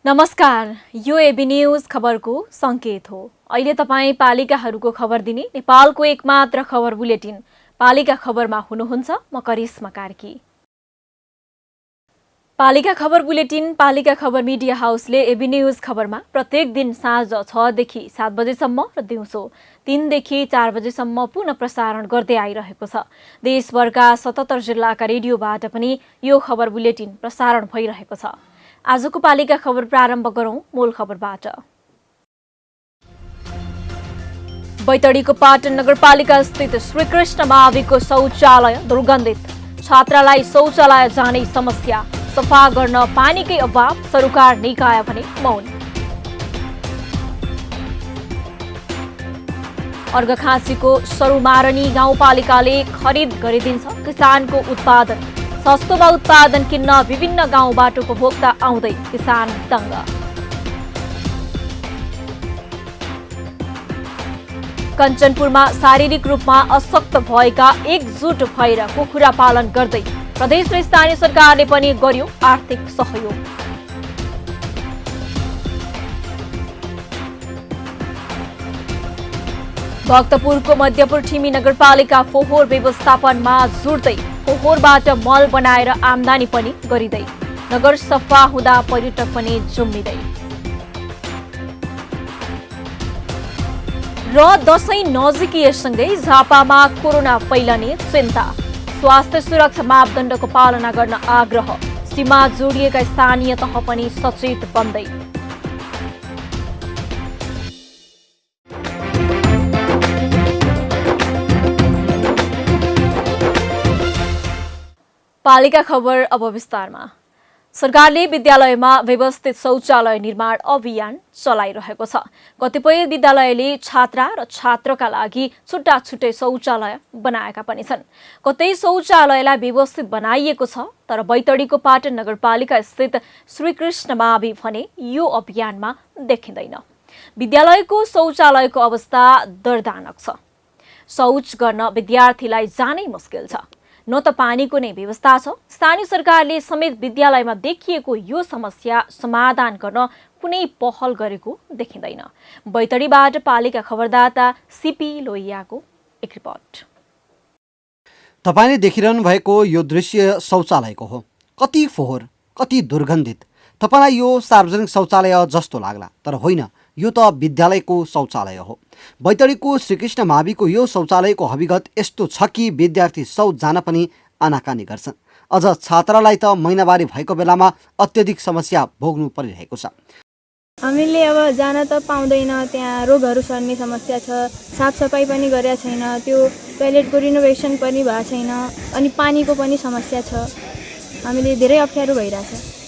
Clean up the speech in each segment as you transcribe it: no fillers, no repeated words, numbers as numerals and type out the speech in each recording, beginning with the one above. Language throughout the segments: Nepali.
नमस्कार, यो एबी न्यूज खबरको संकेत हो। अहिले तपाईँ पालिकाहरूको खबर दिने नेपालको एकमात्र खबर बुलेटिन पालिका खबरमा हुनुहुन्छ। म करिश्मा कार्की। पालिका खबर बुलेटिन पालिका खबर मिडिया हाउसले एबी न्यूज खबरमा प्रत्येक दिन साँझ 6 देखि 7 बजेसम्म र दिउँसो 3 देखि 4 बजेसम्म पुनः प्रसारण गर्दै आइरहेको छ। देशभरका 77 जिल्लाका रेडियोबाट पनि यो खबर बुलेटिन प्रसारण भइरहेको छ। आजको पालिका खबर प्रारम्भ गरौं मूल खबरबाट। बैतडीको पाटन नगरपालिका स्थित श्रीकृष्ण माविको शौचालय दुर्गन्धित, छात्रालाई शौचालय जाने समस्या, सफा गर्न पानीकै अभाव, सरकार निकाय भने मौन। अर्घखाँचीको सरुमारनी गाउँपालिकाले खरिद गरिदिन्छ किसानको उत्पादन, सस्तोमा उत्पादन किन्न विभिन्न गाउँबाट उपभोक्ता आउँदै किसान दङ्ग। कञ्चनपुरमा शारीरिक रूपमा अशक्त भएका एकजुट भएर कुखुरा पालन गर्दै प्रदेश र स्थानीय सरकारले पनि गर्यो आर्थिक सहयोग। भक्तपुरको मध्यपुर ठिमी नगरपालिका फोहोर व्यवस्थापनमा जुट्दै फोहोरबाट मल बनाएर आम्दानी पनि गरिँदै, नगर सफा हुँदा पर्यटक पनि जुम्मिँदै। र दशैं नजिकिएसँगै झापामा कोरोना फैलने चिन्ता, स्वास्थ्य सुरक्षा मापदण्डको पालना गर्न आग्रह, सीमा जोडिएका स्थानीय तह पनि सचेत बन्दै। पालिका खबर अब विस्तारमा। सरकारले विद्यालयमा व्यवस्थित शौचालय निर्माण अभियान चलाइरहेको छ। कतिपय विद्यालयले छात्रा र छात्रका लागि छुट्टा छुट्टै शौचालय बनाएका पनि छन्। कतै शौचालयलाई व्यवस्थित बनाइएको छ, तर बैतडीको पाटन नगरपालिका स्थित श्रीकृष्ण मावि भने यो अभियानमा देखिँदैन। विद्यालयको शौचालयको अवस्था दर्दनाक छ। शौच गर्न विद्यार्थीलाई जानै मुस्किल छ। न त पानीको नै व्यवस्था छ। स्थानीय सरकारले समेत विद्यालयमा देखिएको यो समस्या समाधान गर्न कुनै पहल गरेको देखिँदैन। बैतडीबाट पालिका खबरदाता सीपी लोहियाको एक रिपोर्ट। तपाईले देखिरहनु भएको यो दृश्य शौचालयको हो। कति फोहोर, कति दुर्गन्धित। तपाईलाई यो सार्वजनिक शौचालय जस्तो लाग्ला, तर होइन, यो त विद्यालयको शौचालय हो। बैतडीको श्रीकृष्ण माविको यो शौचालयको हविगत यस्तो छ कि विद्यार्थी शौच जान पनि आनाकानी गर्छन्। अझ छात्रालाई त महिनावारी भएको बेलामा अत्यधिक समस्या भोग्नु परिरहेको छ। हामीले अब जान त पाउँदैन, त्यहाँ रोगहरू सर्ने समस्या छ, साफसफाइ पनि गरेका छैन, त्यो टोयलेटको रिनोभेसन पनि भएको छैन, अनि पानीको पनि समस्या छ। हामीले धेरै अप्ठ्यारो भइरहेछ।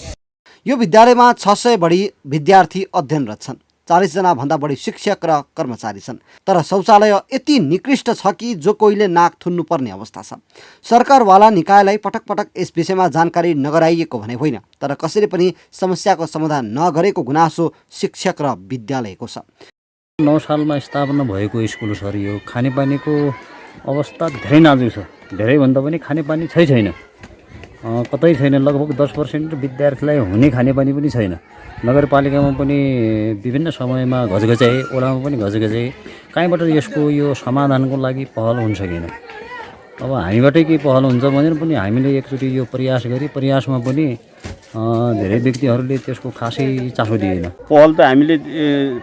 यो विद्यालयमा 600 बढी विद्यार्थी अध्ययनरत छन्। 40 जना भन्दा बढी शिक्षक र कर्मचारी छन्। तर शौचालय यति निकृष्ट छ कि जो कोहीले नाक थुन्नु पर्ने अवस्था छ। सरकारवाला निकायलाई पटक पटक यस विषयमा जानकारी नगराइएको भने होइन, तर कसैले पनि समस्याको समाधान नगरेको गुनासो शिक्षक र विद्यालयको छ। 9 सालमा स्थापना भएको स्कुल सर, यो खानेपानीको अवस्था धेरै नाजुक छ। धेरै भन्दा पनि खानेपानी छैन, कतै छैन। लगभग 10% विद्यार्थीलाई हुने खानेपानी पनि छैन। नगरपालिकामा पनि विभिन्न समयमा घचघचाए, ओडामा पनि घचघचाए। कहीँबाट यसको यो समाधानको लागि पहल हुन्छ किन? अब हामीबाटै केही पहल हुन्छ भनेर पनि हामीले एकचोटि यो प्रयास गरी, प्रयासमा पनि धेरै व्यक्तिहरूले त्यसको खासै चासो दिएन। पहल त हामीले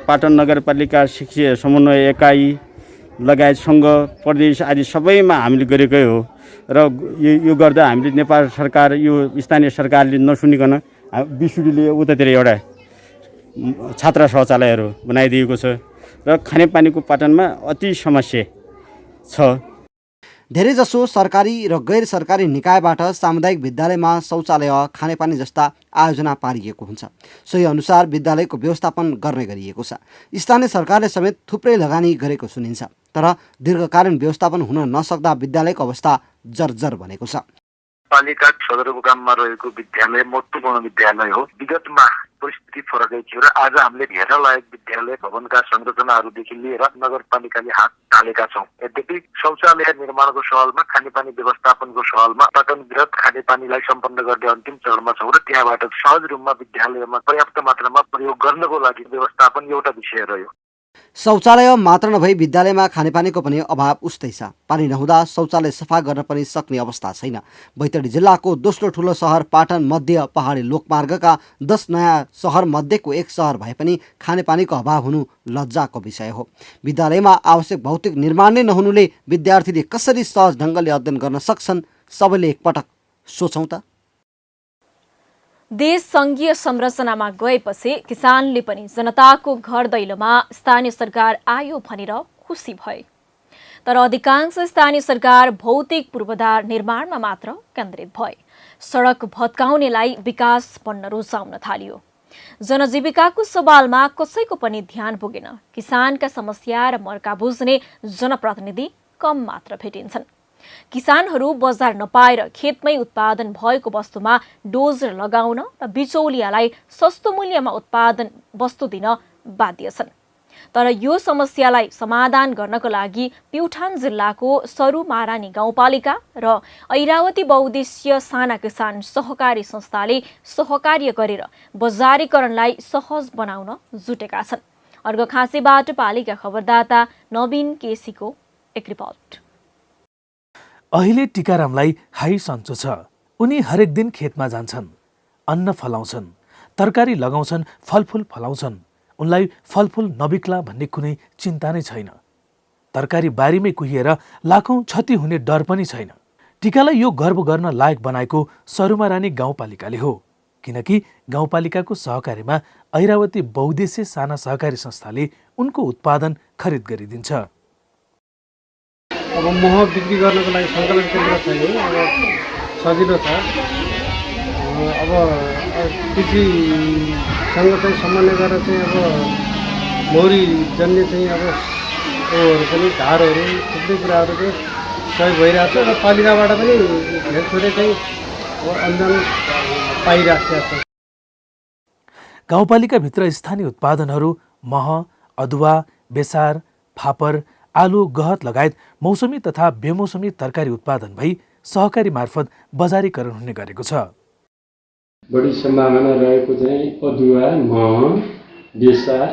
पाटन नगरपालिका शिक्षा समन्वय एकाइ लगायत सङ्घ, प्रदेश आदि सबैमा हामीले गरेकै हो। र यो गर्दा हामीले नेपाल सरकार, यो स्थानीय सरकारले नसुनिकन बिसुडीले उतातिर एउटा छात्रा शौचालयहरू बनाइदिएको छ र खानेपानीको पाटनमा अति समस्या छ। धेरैजसो सरकारी र गैर सरकारी निकायबाट सामुदायिक विद्यालयमा शौचालय, खानेपानी जस्ता आयोजना पारिएको हुन्छ। सोही अनुसार विद्यालयको व्यवस्थापन गर्ने गरिएको छ। स्थानीय सरकारले समेत थुप्रै लगानी गरेको सुनिन्छ। तर दीर्घकालीन व्यवस्थापन हुन नसक्दा विद्यालयको अवस्था जर्जर बनेको छ। पालिका सदरमुकाममा रहेको विद्यालय महत्त्वपूर्ण विद्यालय हो। विगतमा परिस्थिति फरकै थियो र आज हामीले हेर्न लायक विद्यालय भवनका संरचनाहरूदेखि लिएर नगरपालिकाले हात हालेका छौँ। यद्यपि शौचालय निर्माणको सवालमा, खानेपानी व्यवस्थापनको सवालमा पाटनवृहत खानेपानीलाई सम्पन्न गर्ने अन्तिम चरणमा छौँ र त्यहाँबाट सहज रूपमा विद्यालयमा पर्याप्त मात्रामा प्रयोग गर्नको लागि व्यवस्थापन एउटा विषय रह्यो। शौचालय मात्र नभई विद्यालयमा खानेपानीको पनि अभाव उस्तै छ। पानी नहुँदा शौचालय सफा गर्न पनि सक्ने अवस्था छैन। बैतडी जिल्लाको दोस्रो ठुलो सहर पाटन मध्य पहाडी लोकमार्गका 10 नयाँ सहर मध्येको एक सहर भए पनि खानेपानीको अभाव हुनु लज्जाको विषय हो। विद्यालयमा आवश्यक भौतिक निर्माण नै नहुनुले विद्यार्थीले कसरी सहज ढङ्गले अध्ययन गर्न सक्छन्? सबैले एकपटक सोचौँ त। देश सङ्घीय संरचनामा गएपछि किसानले पनि जनताको घर दैलोमा स्थानीय सरकार आयो भनेर खुसी भए। तर अधिकांश स्थानीय सरकार भौतिक पूर्वाधार निर्माणमा मात्र केन्द्रित भए। सडक भत्काउनेलाई विकास बन्न रुचाउन थालियो। जनजीविकाको सवालमा कसैको पनि ध्यान पुगेन। किसानका समस्या र मर्का बुझ्ने जनप्रतिनिधि कम मात्र भेटिन्छन्। किसानहरू बजार नपाएर खेतमै उत्पादन भएको वस्तुमा डोजर लगाउन र बिचौलियालाई सस्तो मूल्यमा उत्पादन वस्तु दिन बाध्य छन्। तर यो समस्यालाई समाधान गर्नको लागि प्युठान जिल्लाको सरुमारानी गाउँपालिका र ऐरावती बहुउद्देश्य साना किसान सहकारी संस्थाले सहकार्य गरेर बजारीकरणलाई सहज बनाउन जुटेका छन्। अर्घखाँसीबाट पालिका खबरदाता नवीन केसीको एक रिपोर्ट। अहिले टिकारामलाई हाई सन्चो छ। उनी हरेक दिन खेतमा जान्छन्, अन्न फलाउँछन्, तरकारी लगाउँछन्, फलफुल फलाउँछन्। उनलाई फलफुल नबिक्ला भन्ने कुनै चिन्ता नै छैन। तरकारी बारीमै कुहिएर लाखौं क्षति हुने डर पनि छैन। टिकालाई यो गर्व गर्न लायक बनाएको सरुमारानी गाउँपालिकाले हो। किनकि गाउँपालिकाको सहकारीमा ऐरावती बहुउद्देश्य साना सहकारी संस्थाले उनको उत्पादन खरिद गरिदिन्छ। अब मह बिक्री गर्नको लागि सङ्कलन केन्द्र छैन। अब सजिलो छ। अब कृषिसँग चाहिँ समन्वय गरेर चाहिँ अब मौरी जन्य चाहिँ अब त्योहरू पनि धारहरू थुप्रै कुराहरू चाहिँ सहयोग भइरहेको छ र पालिकाबाट पनि धेरै थोरै चाहिँ अनुदान पाइरहेको छ। गाउँपालिकाभित्र स्थानीय उत्पादनहरू मह, अदुवा, बेसार, फापर, आलु, गहत लगायत मौसमी तथा बेमौसमी तरकारी उत्पादन भई सहकारी मार्फत बजारीकरण हुने गरेको छ। बढी सम्भावना रहेको चाहिँ अदुवा, मह, बेसार,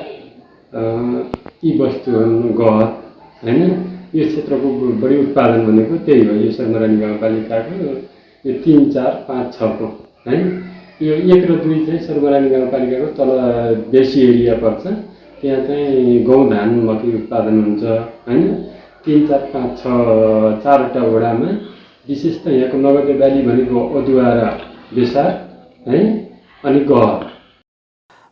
यी वस्तुहरू, गहत होइन, यो क्षेत्रको बढी उत्पादन भनेको त्यही हो। यो सरुमारानी गाउँपालिकाको यो 3, 4, 5, 6 को होइन, यो 1 र 2 चाहिँ सरुमारानी गाउँपालिकाको तल बेसी एरिया पर्छ। त्यहाँ चाहिँ गहुँ, धान, मकै उत्पादन हुन्छ होइन। 3, 4, 5, 6 4वटा वडामा विशेष त यहाँको नगदे बाली भनेको अदुवा र बेसार है, अनि गहत।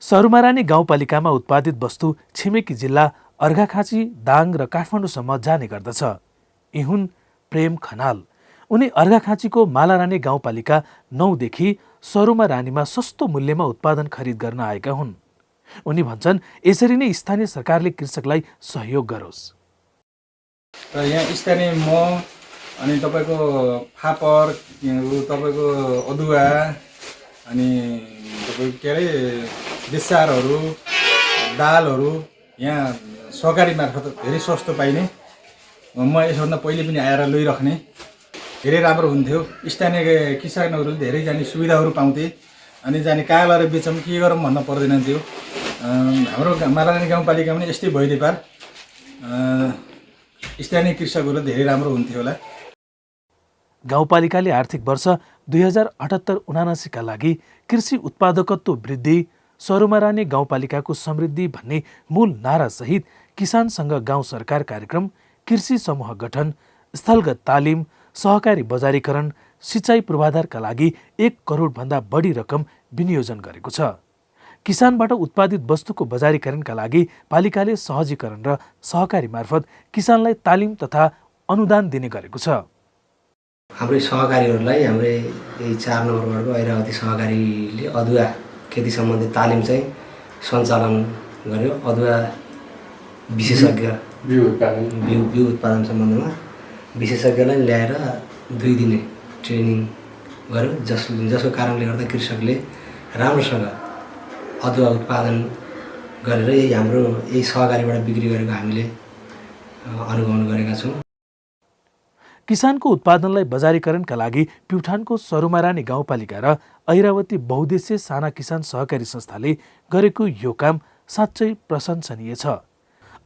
सरुमारानी गाउँपालिकामा उत्पादित वस्तु छिमेकी जिल्ला अर्घाखाँची, दाङ र काठमाडौँसम्म जाने गर्दछ। यी हुन् प्रेम खनाल। उनी अर्घाखाँचीको मालारानी गाउँपालिका 9 देखि सरुमारानीमा सस्तो मूल्यमा उत्पादन खरिद गर्न आएका हुन्। उनी भन्छन् यसरी नै स्थानीय सरकारले कृषकलाई सहयोग गरोस्। र यहाँ स्थानीय मह अनि तपाईँको फापर, तपाईँको अदुवा, अनि तपाईँको के अरे बेसारहरू, दालहरू यहाँ सहकारी मार्फत धेरै सस्तो पाइने। म यसभन्दा पहिले पनि आएर लैराख्ने, धेरै राम्रो हुन्थ्यो। स्थानीय किसानहरूले धेरै जाने सुविधाहरू पाउँथे। अनि जाने कहाँ लगेर बेचौँ, के गरौँ भन्न पर्दैन थियो। हाम्रो मालारानी गाउँपालिकामा पनि यस्तै भइदिए पार स्थानीय कृषकहरू धेरै राम्रो हुन्थ्यो होला। गाउँपालिकाले आर्थिक वर्ष 2078-79 का लागि कृषि उत्पादकत्व वृद्धि, सरुमारानी गाउँपालिकाको समृद्धि भन्ने मूल नारासहित किसानसँग गाउँ सरकार कार्यक्रम, कृषि समूह गठन, स्थलगत तालिम, सहकारी बजारीकरण, सिँचाइ पूर्वाधारका लागि 1 करोडभन्दा बढी रकम विनियोजन गरेको छ। किसानबाट उत्पादित वस्तुको बजारीकरणका लागि पालिकाले सहजीकरण र सहकारी मार्फत किसानलाई तालिम तथा अनुदान दिने गरेको छ। हाम्रै सहकारीहरूलाई हाम्रै यही 4 नम्बर वार्डको ऐरावती सहकारीले अदुवा खेती सम्बन्धी तालिम चाहिँ सञ्चालन गर्यो। अदुवा विशेषज्ञ बिउ उत्पादन सम्बन्धमा विशेषज्ञलाई ल्याएर 2 दिने ट्रेनिङ गर्यो, जसको कारणले गर्दा कृषकले राम्रोसँग अदुवा उत्पादन गरेर यही सहकारीबाट बिक्री गरेको हामीले अनुभव गरेका छौँ। किसानको उत्पादनलाई बजारीकरणका लागि प्युठानको सरुमारानी गाउँपालिका र ऐरावती बहुद्देश्य साना किसान सहकारी संस्थाले गरेको यो काम साँच्चै प्रशंसनीय छ।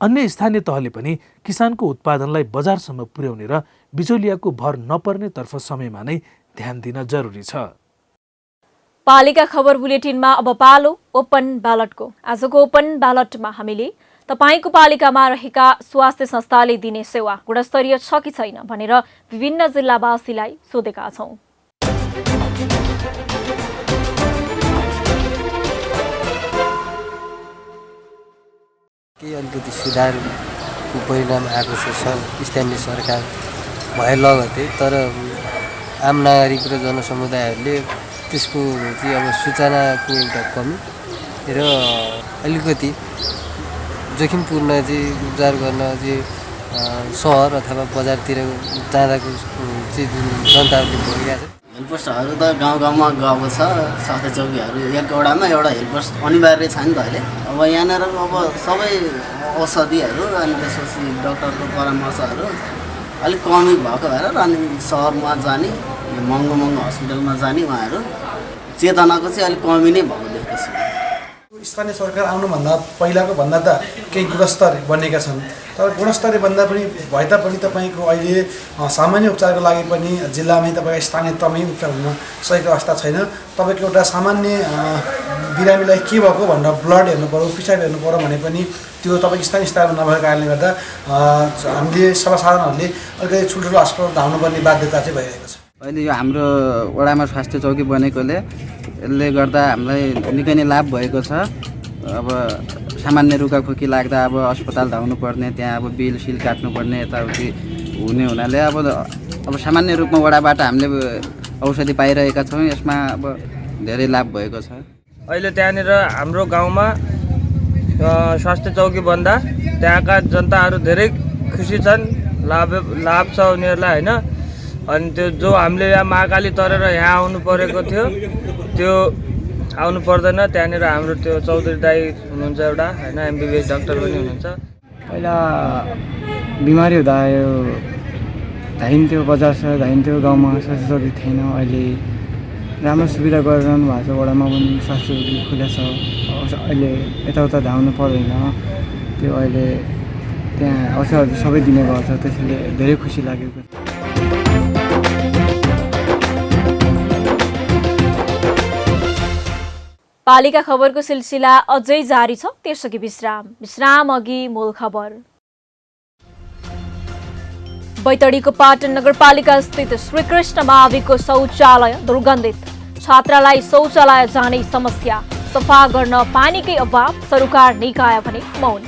अन्य स्थानीय तहले पनि किसानको उत्पादनलाई बजारसम्म पुर्याउने र बिचौलियाको भर नपर्नेतर्फ समयमा नै ध्यान दिन जरुरी छ। पालिका खबर बुलेटिनमा अब पालो ओपन ब्यालटको। आजको ओपन ब्यालटमा हामीले तपाईको पालिकामा रहेका स्वास्थ्य संस्थाले दिने सेवा गुणस्तरीय छ कि छैन भनेर विभिन्न जिल्लावासीलाई सोधेका छौं। केही अलिकति सुधारको परिणाम आएको छ स्थानीय सरकार भए लगतै, तर आम नागरिक र जनसमुदायहरूले त्यसको चाहिँ अब सूचनाको एउटा कमी र अलिकति जोखिमपूर्ण चाहिँ उपचार गर्न चाहिँ सहर अथवा बजारतिर जाँदाको चाहिँ जनताहरूले भोगेका छन्। हेल्थ पोस्टहरू त गाउँ गाउँमा गएको छ, स्वास्थ्य चौकीहरू एक वडामा एउटा हेल्थ पोस्ट अनिवार्य छ नि त अहिले। अब यहाँनिर अब सबै औषधिहरू अनि त्यसपछि डक्टरको परामर्शहरू अलिक कमी भएको भएर अनि सहरमा जाने महँगो महँगो हस्पिटलमा जाने उहाँहरू चेतनाको चाहिँ अलिक कमी नै भएको देख्दैछु। स्थानीय सरकार आउनुभन्दा पहिलाको भन्दा त केही गुणस्तर बनेका छन्, तर गुणस्तरीय भन्दा पनि भए तापनि तपाईँको अहिले सामान्य उपचारको लागि पनि जिल्लामै तपाईँको स्थानीय तहमै उपचार हुन सकेको अवस्था छैन। तपाईँको एउटा सामान्य बिरामीलाई के भएको भनेर ब्लड हेर्नु पऱ्यो, पिसाब हेर्नु पऱ्यो भने पनि त्यो तपाईँको स्थानीय स्तरमा नभएको कारणले गर्दा हामीले सर्वसाधारणहरूले अलिकति ठुल्ठुलो अस्पताल धाउनुपर्ने बाध्यता चाहिँ भइरहेको छ। अहिले यो हाम्रो वडामा स्वास्थ्य चौकी बनेकोले यसले गर्दा हामीलाई निकै नै लाभ भएको छ। अब सामान्य रुगाखोकी लाग्दा अब अस्पताल धाउनु पर्ने, त्यहाँ अब बिल सिल काट्नुपर्ने यताउति हुने हुनाले अब सामान्य रूपमा वडाबाट हामीले औषधि पाइरहेका छौँ। यसमा अब धेरै लाभ भएको छ। अहिले त्यहाँनिर हाम्रो गाउँमा स्वास्थ्य चौकी बन्दा त्यहाँका जनताहरू धेरै खुसी छन्, लाभ छ उनीहरूलाई होइन। अनि त्यो जो हामीले यहाँ महाकाली तरेर यहाँ आउनु परेको थियो त्यो आउनु पर्दैन। त्यहाँनिर हाम्रो त्यो चौधरी दाई हुनुहुन्छ एउटा होइन, MBBS डाक्टर पनि हुनुहुन्छ। पहिला बिमारी हुँदा यो धाइन्थ्यो, बजारसम्म धाइन्थ्यो, गाउँमा स्वास्थ्य चौकी थिएन। अहिले राम्रो सुविधा गरिरहनु भएको छ, वडामा पनि स्वास्थ्य चौकी खुला छ। अहिले यताउता धाउनु पर्दैन, त्यो अहिले त्यहाँ औषधहरू सबै दिने गर्छ, त्यसैले धेरै खुसी लागेको छ। पालिका खबरको सिलसिला अझै जारी छ, त्यसअघि विश्राम अघि मूल खबर। बैतडीको पाटन नगरपालिका स्थित श्रीकृष्ण माविको शौचालय दुर्गन्धित, छात्रालाई शौचालय जाने समस्या, सफा गर्न पानीकै अभाव, सरकार निकाय भने मौन।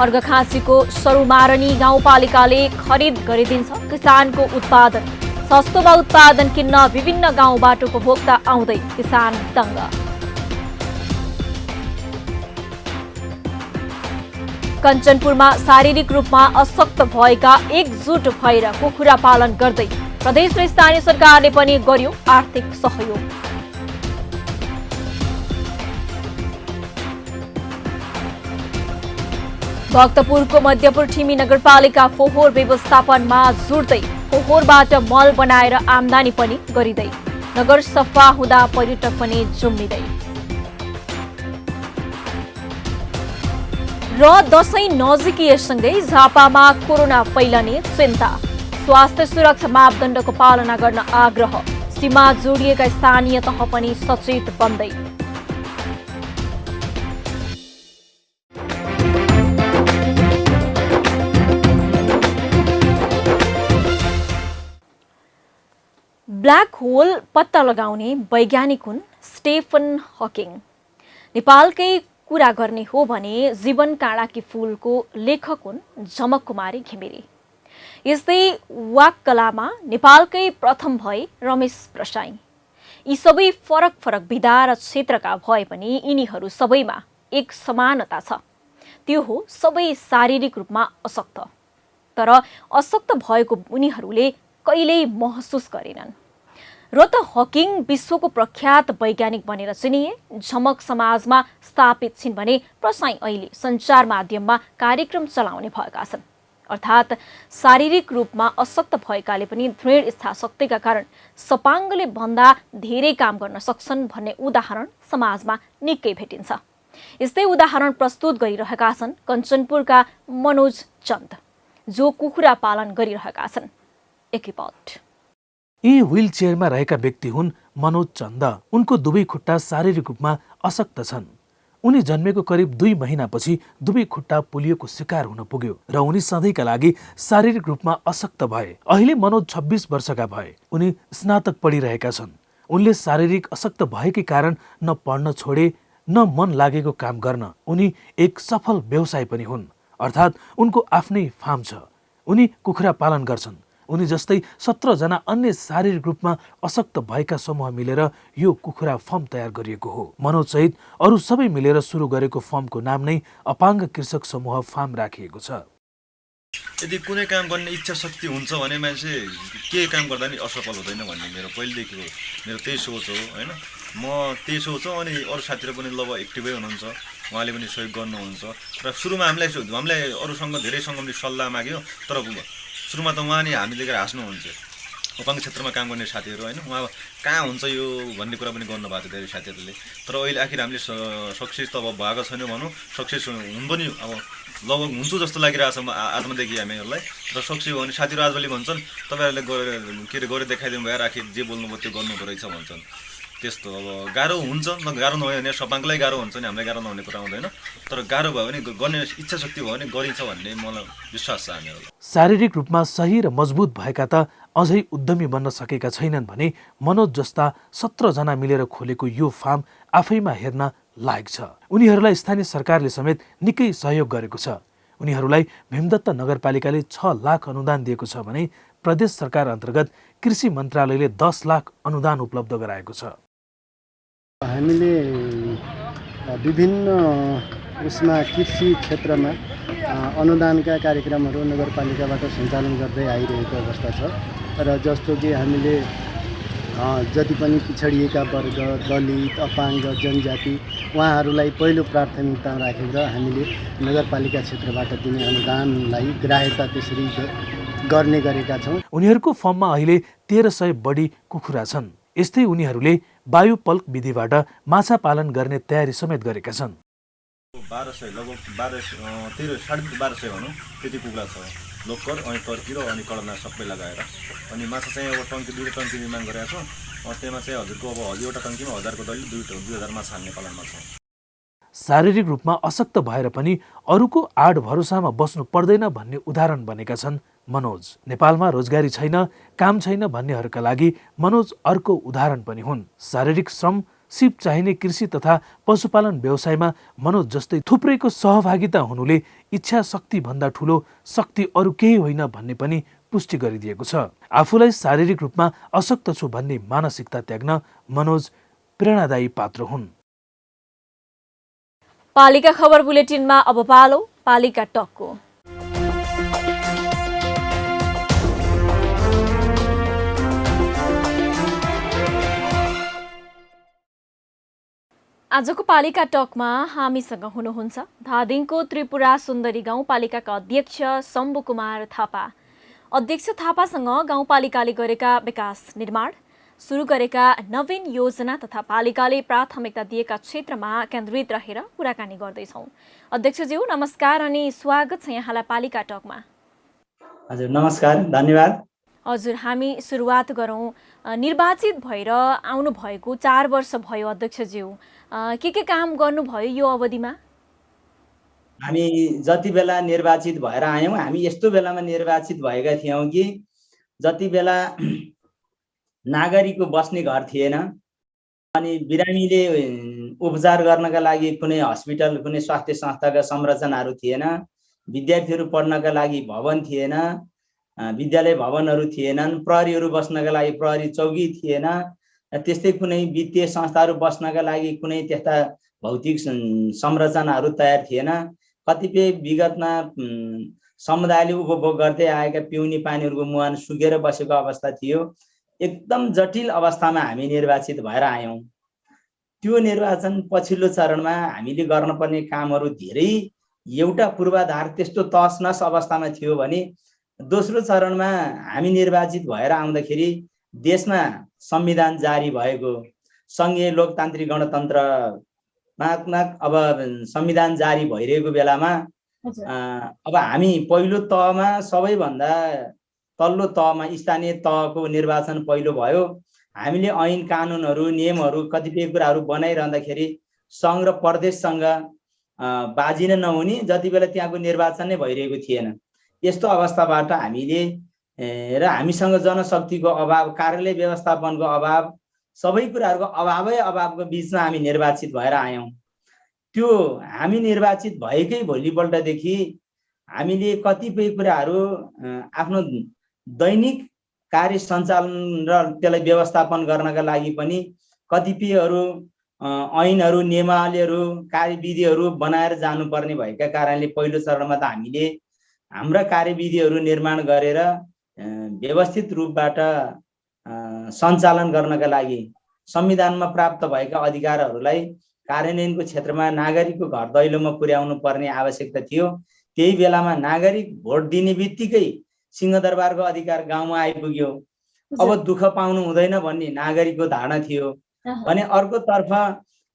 अर्घखाँचीको सरुमारनी गाउँपालिकाले खरिद गरिदिन्छ किसानको उत्पादन, सस्तोमा उत्पादन किन्न विभिन्न गाउँबाट उपभोक्ता आउँदै किसान तंग। कञ्चनपुरमा शारीरिक रूपमा अशक्त भएका एकजुट भएर कुखुरा पालन गर्दै प्रदेश र स्थानीय सरकारले पनि गर्यो आर्थिक सहयोग। भक्तपुरको मध्यपुर ठिमी नगरपालिका फोहोर व्यवस्थापनमा जुट्दै फोहोरबाट मल बनाएर आमदानी पनि गरिँदै, नगर सफा हुँदा पर्यटक पनि जुम्मिँदै। र दशैं नजिकिएसँगै झापामा कोरोना फैलने चिन्ता, स्वास्थ्य सुरक्षा मापदण्डको पालना गर्न आग्रह, सीमा जोडिएका स्थानीय तह पनि सचेत बन्दै। ब्ल्याक होल पत्ता लगाउने वैज्ञानिक हुन् स्टेफन हकिङ। नेपालकै कुरा गर्ने हो भने जीवन काँडाकी फुलको लेखक हुन् झमक कुमारी घिमिरे। यस्तै वाक कलामा नेपालकै प्रथम भए रमेश प्रसाई। यी सबै फरक फरक विधा र क्षेत्रका भए पनि यिनीहरू सबैमा एक समानता छ, त्यो हो सबै शारीरिक रूपमा अशक्त। तर अशक्त भएको उनीहरूले कहिल्यै महसुस गरेनन्। रत हकिङ विश्वको प्रख्यात वैज्ञानिक बनेर चिनिए, झमक समाजमा स्थापित छिन् भने प्रसाई अहिले सञ्चार माध्यममा कार्यक्रम चलाउने भएका छन्। अर्थात् शारीरिक रूपमा अशक्त भएकाले पनि दृढ इच्छाशक्तिका कारण सपाङ्गले भन्दा धेरै काम गर्न सक्छन् भन्ने उदाहरण समाजमा निकै भेटिन्छ। यस्तै उदाहरण प्रस्तुत गरिरहेका छन् कञ्चनपुरका मनोज चन्द, जो कुखुरा पालन गरिरहेका छन्। एक रिपोर्ट। यी व्हील चेयरमा रहेका व्यक्ति हुन् मनोज चन्द। उनको दुवै खुट्टा शारीरिक रूपमा अशक्त छन्। उनी जन्मेको करिब 2 महिनापछि दुवै खुट्टा पोलियोको शिकार हुन पुग्यो र उनी सधैँका लागि शारीरिक रूपमा अशक्त भए। अहिले मनोज 26 वर्षका भए। उनी स्नातक पढिरहेका छन्। उनले शारीरिक अशक्त भएकै कारण न पढ्न छोडे न मन लागेको काम गर्न। उनी एक सफल व्यवसाय पनि हुन्, अर्थात् उनको आफ्नै फार्म छ। उनी कुखुरा पालन गर्छन्। उनी जस्तै 17 जना अन्य शारीरिक रूपमा अशक्त भएका समूह मिलेर यो कुखुरा फर्म तयार गरिएको हो। मनोज सहित अरू सबै मिलेर सुरु गरेको फर्मको नाम नै अपाङ्ग कृषक समूह फार्म राखिएको छ। यदि कुनै काम गर्ने इच्छा शक्ति हुन्छ भने मान्छे के काम गर्दा नि असफल हुँदैन भन्ने मेरो पहिलेदेखिको मेरो त्यही सोच हो हैन। म त्यही सोच हो। अनि अरू साथीहरू पनि लगभग एक्टिभै हुनुहुन्छ, उहाँले पनि सहयोग गर्नुहुन्छ। र सुरुमा हामीलाई अरूसँग धेरैसँग पनि सल्लाह माग्यो, तर सुरुमा त उहाँ नि हामीले लिएर हाँस्नुहुन्छ। अपाङ्ग क्षेत्रमा काम गर्ने साथीहरू हैन, उहाँ कहाँ हुन्छ यो भन्ने कुरा पनि गर्नुभएको थियो धेरै साथीहरूले। तर अहिले आखिर हामीले सक्सेस त अब भएको छैन भनौँ, सक्सेस हुनु पनि अब लगभग हुन्छ जस्तो लागिरहेछ आत्मदेखि हामीहरूलाई। र सक्सेस हो भने साथीहरू आजभोलि भन्छन् तपाईँहरूले गरेर देखाइदिनु भयो, आखिर जे बोल्नुभयो त्यो गर्नुहुँदो रहेछ भन्छन्। त्यस्तो अब गाह्रो हुन्छ, गाह्रो नभयो भने सपाङ्गलाई गाह्रो हुन्छ नि, हामीलाई गाह्रो नहुने कुरा हुँदैन। तर गाह्रो भयो भने गर्ने इच्छा शक्ति भयो भने गरिन्छ भन्ने मलाई विश्वास छ हामीहरूलाई। शारीरिक रूपमा सही र मजबुत भएका त अझै उद्यमी बन्न सकेका छैनन् भने मनोज जस्ता 17 जना मिलेर खोलेको यो फार्म आफैमा हेर्न लायक छ। उनीहरूलाई स्थानीय सरकारले समेत निकै सहयोग गरेको छ। उनीहरूलाई भीमदत्त नगरपालिकाले 6 लाख अनुदान दिएको छ भने प्रदेश सरकार अन्तर्गत कृषि मन्त्रालयले 10 लाख अनुदान उपलब्ध गराएको छ। हामीले विभिन्न उसमा कृषि क्षेत्रमा अनुदानका कार्यक्रमहरू नगरपालिकाबाट सञ्चालन गर्दै आइरहेको अवस्था छ। र जस्तो कि हामीले जति पनि पिछडिएका वर्ग, दलित, अपाङ्ग, जनजाति उहाँहरूलाई पहिलो प्राथमिकता राखेर हामीले नगरपालिका क्षेत्रबाट दिने अनुदानलाई ग्राह्यता त्यसरी गर्ने गरेका छौँ। उनीहरूको फर्ममा अहिले 1300 बढी कुखुरा छन्। यस्तै उनीहरूले बायोपल्क विधिबाट माछा पालन गर्ने तयारी समेत गरेका छन्। 1200 लगभग 1200 भनौँ त्यति कुखुरा छ। लोकर अनि टर्की र अनि कडना सबै लगाएर। अनि माछा चाहिँ अब टङ्की 2 टङ्की निर्माण गरेका छौँ। त्यसमा चाहिँ हजुरको अब एउटा टङ्कीमा 1000को दरले 2000 माछा हाल्ने पालनमा छ। शारीरिक रूपमा अशक्त भएर पनि अरूको आड भरोसामा बस्नु पर्दैन भन्ने उदाहरण बनेका छन् मनोज। नेपालमा रोजगारी छैन, काम छैन भन्नेहरूका लागि मनोज अर्को उदाहरण पनि हुन्। शारीरिक श्रम, सिप चाहिने कृषि तथा पशुपालन व्यवसायमा मनोज जस्तै थुप्रैको सहभागिता हुनुले इच्छा शक्ति भन्दा ठुलो शक्ति अरू केही होइन भन्ने पनि पुष्टि गरिदिएको छ। आफूलाई शारीरिक रूपमा अशक्त छु भन्ने मानसिकता त्याग्न मनोज प्रेरणादायी पात्र हुन्। पालिका खबर बुलेटिनमा अब पालो पालिका टकको। आजको पालिका टकमा हामीसँग हुनुहुन्छ धादिङको त्रिपुरा सुन्दरी गाउँपालिकाका अध्यक्ष शम्भु कुमार थापा। अध्यक्ष थापासँग गाउँपालिकाले गरेका विकास निर्माण, सुरु गरेका नवीन योजना तथा पालिकाले प्राथमिकता दिएका क्षेत्रमा केन्द्रित रहेर कुराकानी गर्दैछौँ। अध्यक्षज्यू नमस्कार अनि स्वागत छ यहाँलाई पालिका टकमा। हजुर नमस्कार, धन्यवाद। हजुर, हामी सुरुवात गरौँ। निर्वाचित भएर आउनु भएको 4 वर्ष भयो अध्यक्षज्यू, के काम गर्नुभयो यो अवधिमा? हामी जति बेला निर्वाचित भएर आयौँ, हामी यस्तो बेलामा निर्वाचित भएका थियौँ कि जति बेला नागरिकको बस्ने घर थिएन अनि बिरामीले उपचार गर्नका लागि कुनै हस्पिटल कुनै स्वास्थ्य संस्थाका संरचनाहरू थिएन, विद्यार्थीहरू पढ्नका लागि भवन थिएन, विद्यालय भवनहरू थिएनन्, प्रहरीहरू बस्नका लागि प्रहरी चौकी थिएन, त्यस्तै कुनै वित्तीय संस्थाहरू बस्नका लागि कुनै त्यस्ता भौतिक संरचनाहरू तयार थिएन। कतिपय विगतमा समुदायले उपभोग गर्दै आएका पिउने पानीहरूको मुहान सुकेर बसेको अवस्था थियो। एकदम जटिल अवस्थामा हामी निर्वाचित भएर आयौँ। त्यो निर्वाचन पछिल्लो चरणमा हामीले गर्नुपर्ने कामहरू धेरै, एउटा पूर्वाधार त्यस्तो तसनस अवस्थामा थियो भने दोस्रो चरणमा हामी निर्वाचित भएर आउँदाखेरि देशमा संविधान जारी भएको, सङ्घीय लोकतान्त्रिक गणतन्त्रमा अब संविधान जारी भइरहेको बेलामा अब हामी पहिलो तहमा सबैभन्दा तल्लो तहमा स्थानीय तहको निर्वाचन पहिलो भयो। हामीले ऐन कानुनहरू नियमहरू कतिपय कुराहरू बनाइरहँदाखेरि सङ्घ र प्रदेशसँग बाजिन नहुने, जति बेला त्यहाँको निर्वाचन नै भइरहेको थिएन। यस्तो अवस्थाबाट हामीले र हामीसँग जनशक्तिको अभाव, कार्यालय व्यवस्थापनको अभाव, सबै कुराहरूको अभावको बिचमा हामी निर्वाचित भएर आयौँ। त्यो हामी निर्वाचित भएकै भोलिपल्टदेखि हामीले कतिपय कुराहरू आफ्नो दैनिक कार्य सञ्चालन र त्यसलाई व्यवस्थापन गर्नका लागि पनि कतिपयहरू ऐनहरू, नियमावलीहरू, कार्यविधिहरू बनाएर जानुपर्ने भएका कारणले पहिलो चरणमा त हामीले हाम्रा कार्यविधिहरू निर्माण गरेर व्यवस्थित रूपबाट सञ्चालन गर्नका लागि संविधानमा प्राप्त भएका अधिकारहरूलाई कार्यान्वयनको क्षेत्रमा नागरिकको घर दैलोमा पुर्याउनु पर्ने आवश्यकता थियो। त्यही बेलामा नागरिक भोट दिने बित्तिकै सिंहदरबारको अधिकार गाउँमा आइपुग्यो। अब दुःख पाउनु हुँदैन भन्ने नागरिकको धारणा थियो भने अर्कोतर्फ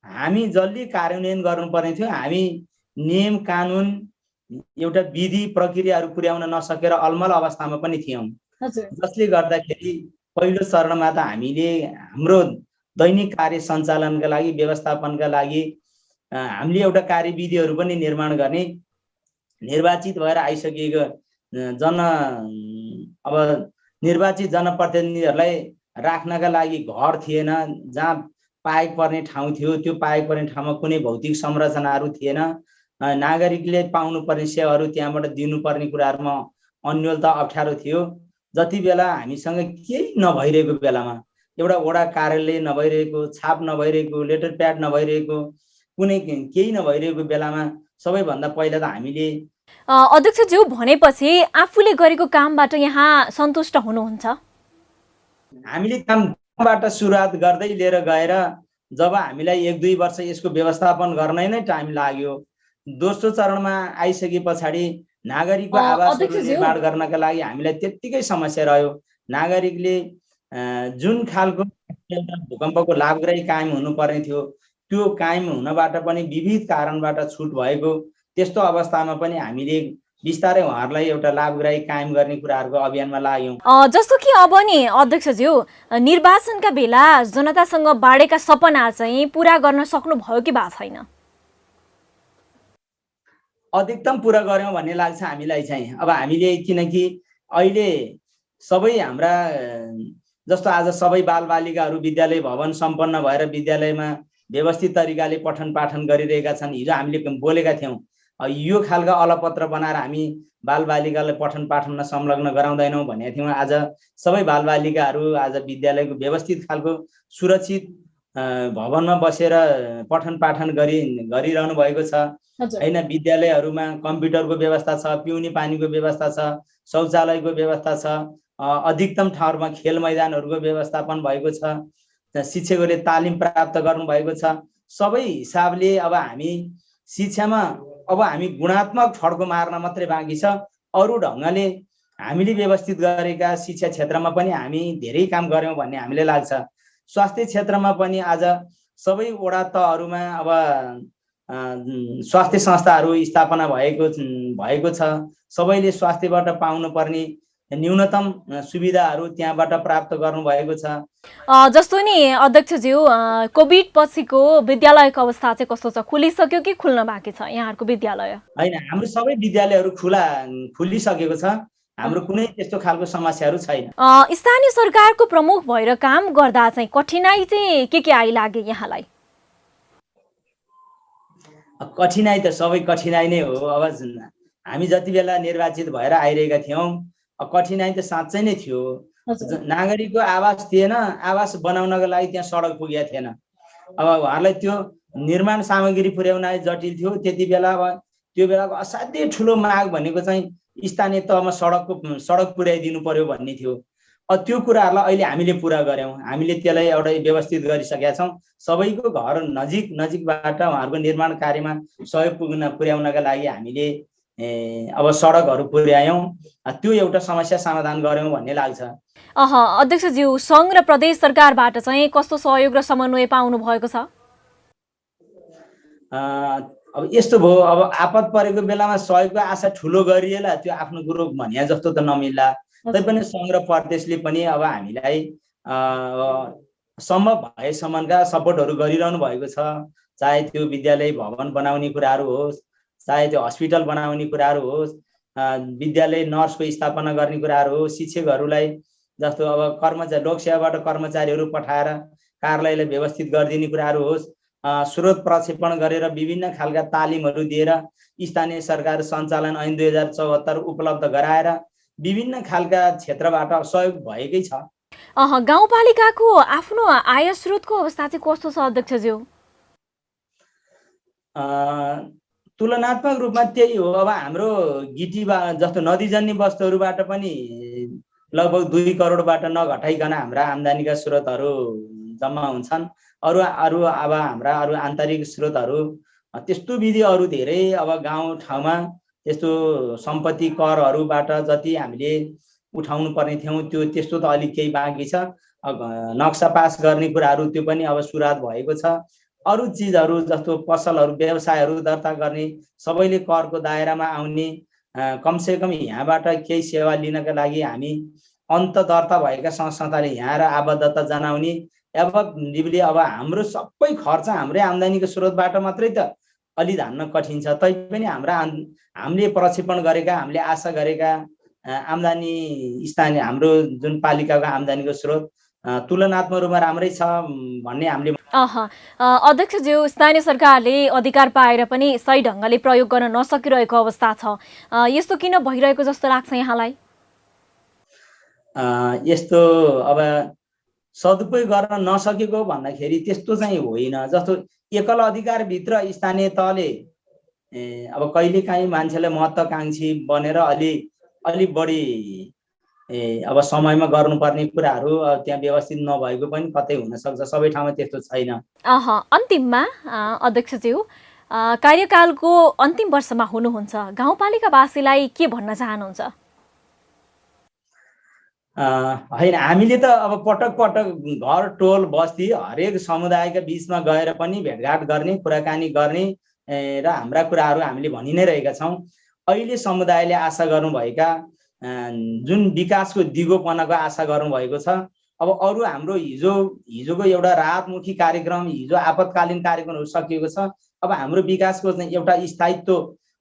हामी जसले कार्यान्वयन गर्नुपर्ने थियो, हामी नियम कानुन एउटा विधि प्रक्रियाहरू पुर्याउन नसकेर अलमल अवस्थामा पनि थियौँ, जसले गर्दाखेरि पहिलो चरणमा त हामीले हाम्रो दैनिक कार्य सञ्चालनका लागि, व्यवस्थापनका लागि हामीले एउटा कार्यविधिहरू पनि निर्माण गर्ने, निर्वाचित भएर आइसकेको अब निर्वाचित जनप्रतिनिधिहरूलाई राख्नका लागि घर थिएन, जहाँ पाएक पर्ने ठाउँ थियो त्यो पाएक पर्ने ठाउँमा कुनै भौतिक संरचनाहरू थिएन, नागरिकले पाउनुपर्ने सेवाहरू त्यहाँबाट दिनुपर्ने कुराहरूमा अन्योलता अप्ठ्यारो थियो। जति बेला हामीसँग केही नभइरहेको बेलामा, एउटा वडा कार्यालय नभइरहेको, छाप नभइरहेको, लेटर प्याड नभइरहेको, कुनै केही नभइरहेको बेलामा सबैभन्दा पहिला त हामीले अध्यक्षज्यू भनेपछि आफूले गरेको कामबाट यहाँ सन्तुष्ट हुनुहुन्छ? हामीले कामबाट सुरुवात गर्दै लिएर गएर जब हामीलाई 1-2 वर्ष यसको व्यवस्थापन गर्नै नै टाइम लाग्यो, दोस्रो चरणमा आइसके पछाडि नागरिकको आवासहरू निर्माण गर्नका लागि हामीलाई त्यत्तिकै समस्या रह्यो। नागरिकले जुन खालको भूकम्पको लाभग्राही कायम हुनुपर्ने थियो त्यो कायम हुनबाट पनि विविध कारणबाट छुट भएको, त्यस्तो अवस्थामा पनि हामीले बिस्तारै उहाँहरूलाई एउटा लाभग्राही कायम गर्ने कुराहरूको अभियानमा लाग्यौँ। जस्तो कि अब नि अध्यक्षज्यू, निर्वाचनका बेला जनतासँग बाँडेका सपना चाहिँ पुरा गर्न सक्नुभयो कि भएको छैन? अधिकतम पुरा गऱ्यौँ भन्ने लाग्छ हामीलाई चाहिँ। अब हामीले किनकि अहिले सबै हाम्रा जस्तो आज सबै बालबालिकाहरू विद्यालय भवन सम्पन्न भएर विद्यालयमा व्यवस्थित तरिकाले पठन पाठन गरिरहेका छन्। हिजो हामीले बोलेका थियौँ यो खालका अलपत्र बनाएर हामी बालबालिकालाई पठन पाठनमा संलग्न गराउँदैनौँ भनेका थियौँ। आज सबै बालबालिकाहरू आज विद्यालयको व्यवस्थित खालको सुरक्षित भवनमा बसेर पठन पाठन गरिरहनु भएको छ हैन। विद्यालयहरूमा कम्प्युटरको व्यवस्था छ, पिउने पानीको व्यवस्था छ, शौचालयको व्यवस्था छ, अधिकतम ठाउँमा खेल मैदानहरूको व्यवस्थापन भएको छ, शिक्षकहरूले तालिम प्राप्त गर्नु भएको छ। सबै हिसाबले अब हामी शिक्षामा अब हामी गुणात्मक फड्को मार्न मात्रै बाँकी छ। अरू ढङ्गले हामीले व्यवस्थित गरेका शिक्षा क्षेत्रमा पनि हामी धेरै काम गऱ्यौँ भन्ने हामीलाई लाग्छ। स्वास्थ्य क्षेत्रमा पनि आज सबै वडा तहहरूमा अब स्वास्थ्य संस्थाहरू स्थापना भएको छ। सबैले स्वास्थ्यबाट पाउनुपर्ने न्यूनतम सुविधाहरू त्यहाँबाट प्राप्त गर्नुभएको छ। जस्तो नि अध्यक्षज्यू, कोभिड पछिको विद्यालयको अवस्था चाहिँ कस्तो छ? खुलिसक्यो कि खुल्न बाँकी छ यहाँहरूको विद्यालय? होइन, हाम्रो सबै विद्यालयहरू खुलिसकेको छ। हाम्रो कुनै त्यस्तो खालको समस्याहरू छैन। स्थानीय सरकारको प्रमुख भएर काम गर्दा चाहिँ कठिनाइ चाहिँ के आइलागे यहाँलाई? कठिनाइ त सबै कठिनाइ नै हो। अब हामी जति बेला निर्वाचित भएर आइरहेका थियौँ, कठिनाइ त साँच्चै नै थियो। नागरिकको आवास थिएन, आवास बनाउनको लागि त्यहाँ सडक पुगेको थिएन। अब उहाँहरूलाई त्यो निर्माण सामग्री पुर्याउन जटिल थियो। त्यति बेला अब त्यो बेलाको असाध्यै ठुलो माग भनेको चाहिँ स्थानीय तहमा सडक पुर्याइदिनु पर्यो भन्ने थियो। त्यो कुराहरूलाई अहिले हामीले पुरा गऱ्यौँ। हामीले त्यसलाई एउटा व्यवस्थित गरिसकेका छौँ। सबैको घर नजिकबाट उहाँहरूको निर्माण कार्यमा सहयोग पुर्याउनका लागि हामीले अब सडकहरू पुर्यायौँ। त्यो एउटा समस्या समाधान गऱ्यौँ भन्ने लाग्छ। अध्यक्षज्यू, सङ्घ र प्रदेश सरकारबाट चाहिँ कस्तो सहयोग र समन्वय पाउनु भएको छ? अब यस्तो भयो, अब आपत परेको बेलामा सहयोगको आशा ठुलो गरिएला त्यो आफ्नो कुरो भनिया जस्तो त नमिल्ला। तैपनि सङ्घ र प्रदेशले पनि अब हामीलाई सम्भव भएसम्मका सपोर्टहरू गरिरहनु भएको छ। चाहे त्यो विद्यालय भवन बनाउने कुराहरू होस्, चाहे त्यो हस्पिटल बनाउने कुराहरू होस्, विद्यालय नर्सको स्थापना गर्ने कुराहरू होस्, शिक्षकहरूलाई जस्तो अब लोकसेवाबाट कर्मचारीहरू पठाएर कार्यालयलाई व्यवस्थित गरिदिने कुराहरू होस्, स्रोत प्रक्षेपण गरेर विभिन्न खालका तालिमहरू दिएर स्थानीय सरकार सञ्चालन ऐन 2074 उपलब्ध गराएर विभिन्न खालका क्षेत्रबाट सहयोग भएकै छ। गाउँपालिकाको आफ्नो आय स्रोतको अवस्था चाहिँ कस्तो छ अध्यक्षज्यू? तुलनात्मक रूपमा त्यही हो। अब हाम्रो गिटीबा जस्तो नदीजन्य वस्तुहरूबाट पनि लगभग 2 करोडबाट नघटाइकन हाम्रा आम्दानीका स्रोतहरू जम्मा हुन्छन्। अरू अब हाम्रा अरू आन्तरिक स्रोतहरू त्यस्तो विधि अरू धेरै अब गाउँ ठाउँमा त्यस्तो सम्पत्ति करहरूबाट जति हामीले उठाउनु पर्ने थियौँ त्यस्तो त अलिक केही बाँकी छ। नक्सा पास गर्ने कुराहरू त्यो पनि अब सुरुवात भएको छ। अरू चिजहरू जस्तो पसलहरू व्यवसायहरू दर्ता गर्ने, सबैले करको दायरामा आउने, कमसेकम यहाँबाट केही सेवा लिनका लागि हामी अन्त दर्ता भएका संस्थाले यहाँ र आबद्धता जनाउने। अब हाम्रो सबै खर्च हाम्रै आम्दानीको स्रोतबाट मात्रै त अलि धान्न कठिन छ। तैपनि हामीले प्रक्षेपण गरेका, हामीले आशा गरेका आम्दानी स्थानीय हाम्रो जुन पालिकाको आम्दानीको स्रोत तुलनात्मक रूपमा राम्रै छ भन्ने हामीले अध्यक्षज्यू, स्थानीय सरकारले अधिकार पाएर पनि सही ढङ्गले प्रयोग गर्न नसकिरहेको अवस्था छ। यस्तो किन भइरहेको जस्तो लाग्छ यहाँलाई? यस्तो अब सदुपयोग गर्न नसकेको भन्दाखेरि त्यस्तो चाहिँ होइन। जस्तो एकल अधिकारभित्र स्थानीय तहले अब कहिलेकाहीँ मान्छेलाई महत्त्वाकाङ्क्षी बनेर अलि बढी अब समयमा गर्नुपर्ने कुराहरू त्यहाँ व्यवस्थित नभएको पनि कतै हुनसक्छ। सबै ठाउँमा त्यस्तो छैन। अन्तिममा अध्यक्षज्यू, कार्यकालको अन्तिम वर्षमा हुनुहुन्छ, गाउँपालिकावासीलाई के भन्न चाहनुहुन्छ? होइन, हामीले त अब पटक घर टोल बस्ती हरेक समुदायका बिचमा गएर पनि भेटघाट गर्ने, कुराकानी गर्ने र हाम्रा कुराहरू हामीले भनि नै रहेका छौँ। अहिले समुदायले आशा गर्नुभएका जुन विकासको दिगोपनाको आशा गर्नुभएको छ। अब अरू हाम्रो हिजोको एउटा राहतमुखी कार्यक्रम, हिजो आपतकालीन कार्यक्रमहरू सकिएको छ। अब हाम्रो विकासको चाहिँ एउटा स्थायित्व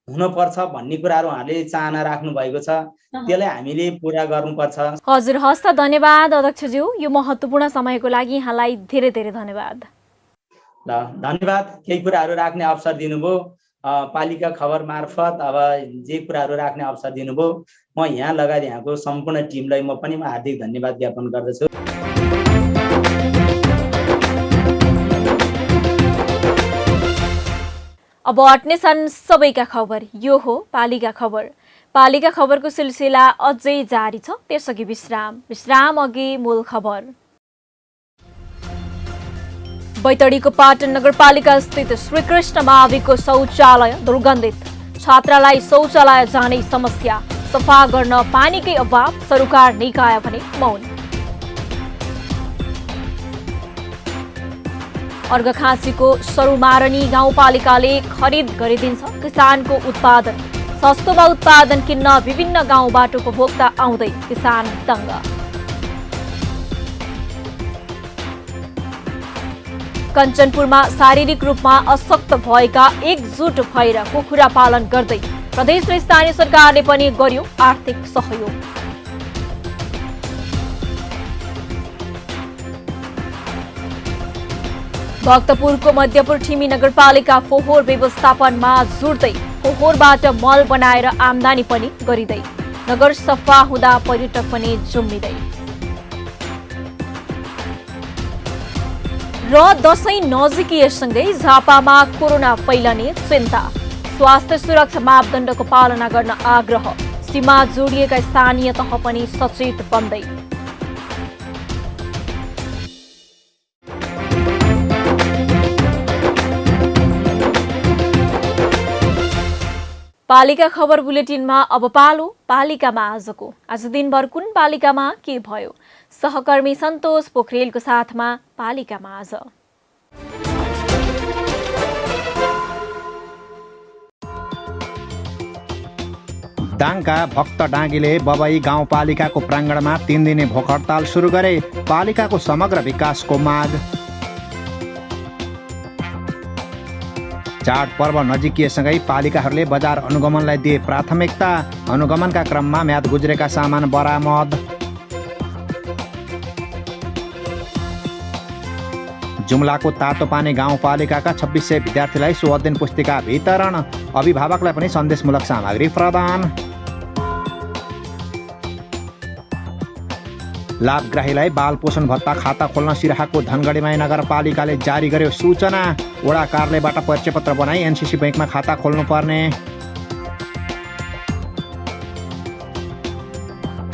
हुनुपर्छ भन्ने कुराहरू उहाँले चाहना राख्नु भएको छ। त्यसलाई हामीले पुरा गर्नुपर्छ। हजुर, हस् त, धन्यवाद अध्यक्षज्यू। यो महत्त्वपूर्ण समयको लागि यहाँलाई धेरै धेरै धन्यवाद। ल, धन्यवाद। केही कुराहरू राख्ने अवसर दिनुभयो, पालिका खबर मार्फत अब जे कुराहरू राख्ने अवसर दिनुभयो। म यहाँ लगायत यहाँको सम्पूर्ण टिमलाई म पनि हार्दिक धन्यवाद ज्ञापन गर्दछु। अब हट्ने छन् सबैका खबर। यो हो पालिका खबर। पालिका खबरको सिलसिला अझै जारी छ। त्यसअघि विश्राम अघि मूल खबर। बैतडीको पाटन नगरपालिका स्थित श्रीकृष्ण माविको शौचालय दुर्गन्धित। छात्रालाई शौचालय जाने समस्या, सफा गर्न पानीकै अभाव, सरकार निकाय भने मौन। अर्घखाँचीको सरुमारनी गाउँपालिकाले खरिद गरिदिन्छ किसानको उत्पादन। सस्तोमा उत्पादन किन्न विभिन्न गाउँबाट उपभोक्ता आउँदै किसान तंग। कञ्चनपुरमा शारीरिक रूपमा अशक्त भएका एकजुट भएर कुखुरा पालन गर्दै प्रदेश र स्थानीय सरकारले पनि गर्यो आर्थिक सहयोग। भक्तपुरको मध्यपुर ठिमी नगरपालिका फोहोर व्यवस्थापनमा जुट्दै फोहोरबाट मल बनाएर आम्दानी पनि गरिँदै नगर सफा हुँदा पर्यटक पनि जुम्मिँदै र दशैं नजिकिएसँगै झापामा कोरोना फैलने चिन्ता स्वास्थ्य सुरक्षा मापदण्डको पालना गर्न आग्रह सीमा जोडिएका स्थानीय तह पनि सचेत बन्दै पालिका खबर बुलेटिनमा अब पालो पालिकामा आज दिनभर कुन पालिकामा के भयो सहकर्मी सन्तोष पोखरेलको साथमा पालिकामा आज दाङका भक्त डाँगीले बबई गाउँपालिकाको प्राङ्गणमा 3 दिने भोक हडताल सुरु गरे पालिकाको समग्र विकासको माग चाडपर्व नजिकिएसँगै पालिकाहरूले बजार अनुगमनलाई दिए प्राथमिकता अनुगमनका क्रममा म्याद गुज्रेका सामान बरामद जुम्लाको तातोपानी गाउँपालिकाका 2600 विद्यार्थीलाई सुअध्ययन पुस्तिका वितरण अभिभावकलाई पनि सन्देशमूलक सामग्री प्रदान लाभग्राहीलाई बाल पोषण भत्ता खाता खोल्न सिराहाको धनगढीमाई नगरपालिकाले जारी गर्यो सूचना वडा कार्यालयबाट परिचयपत्र बनाई एनसीसी बैंकमा खाता खोल्नुपर्ने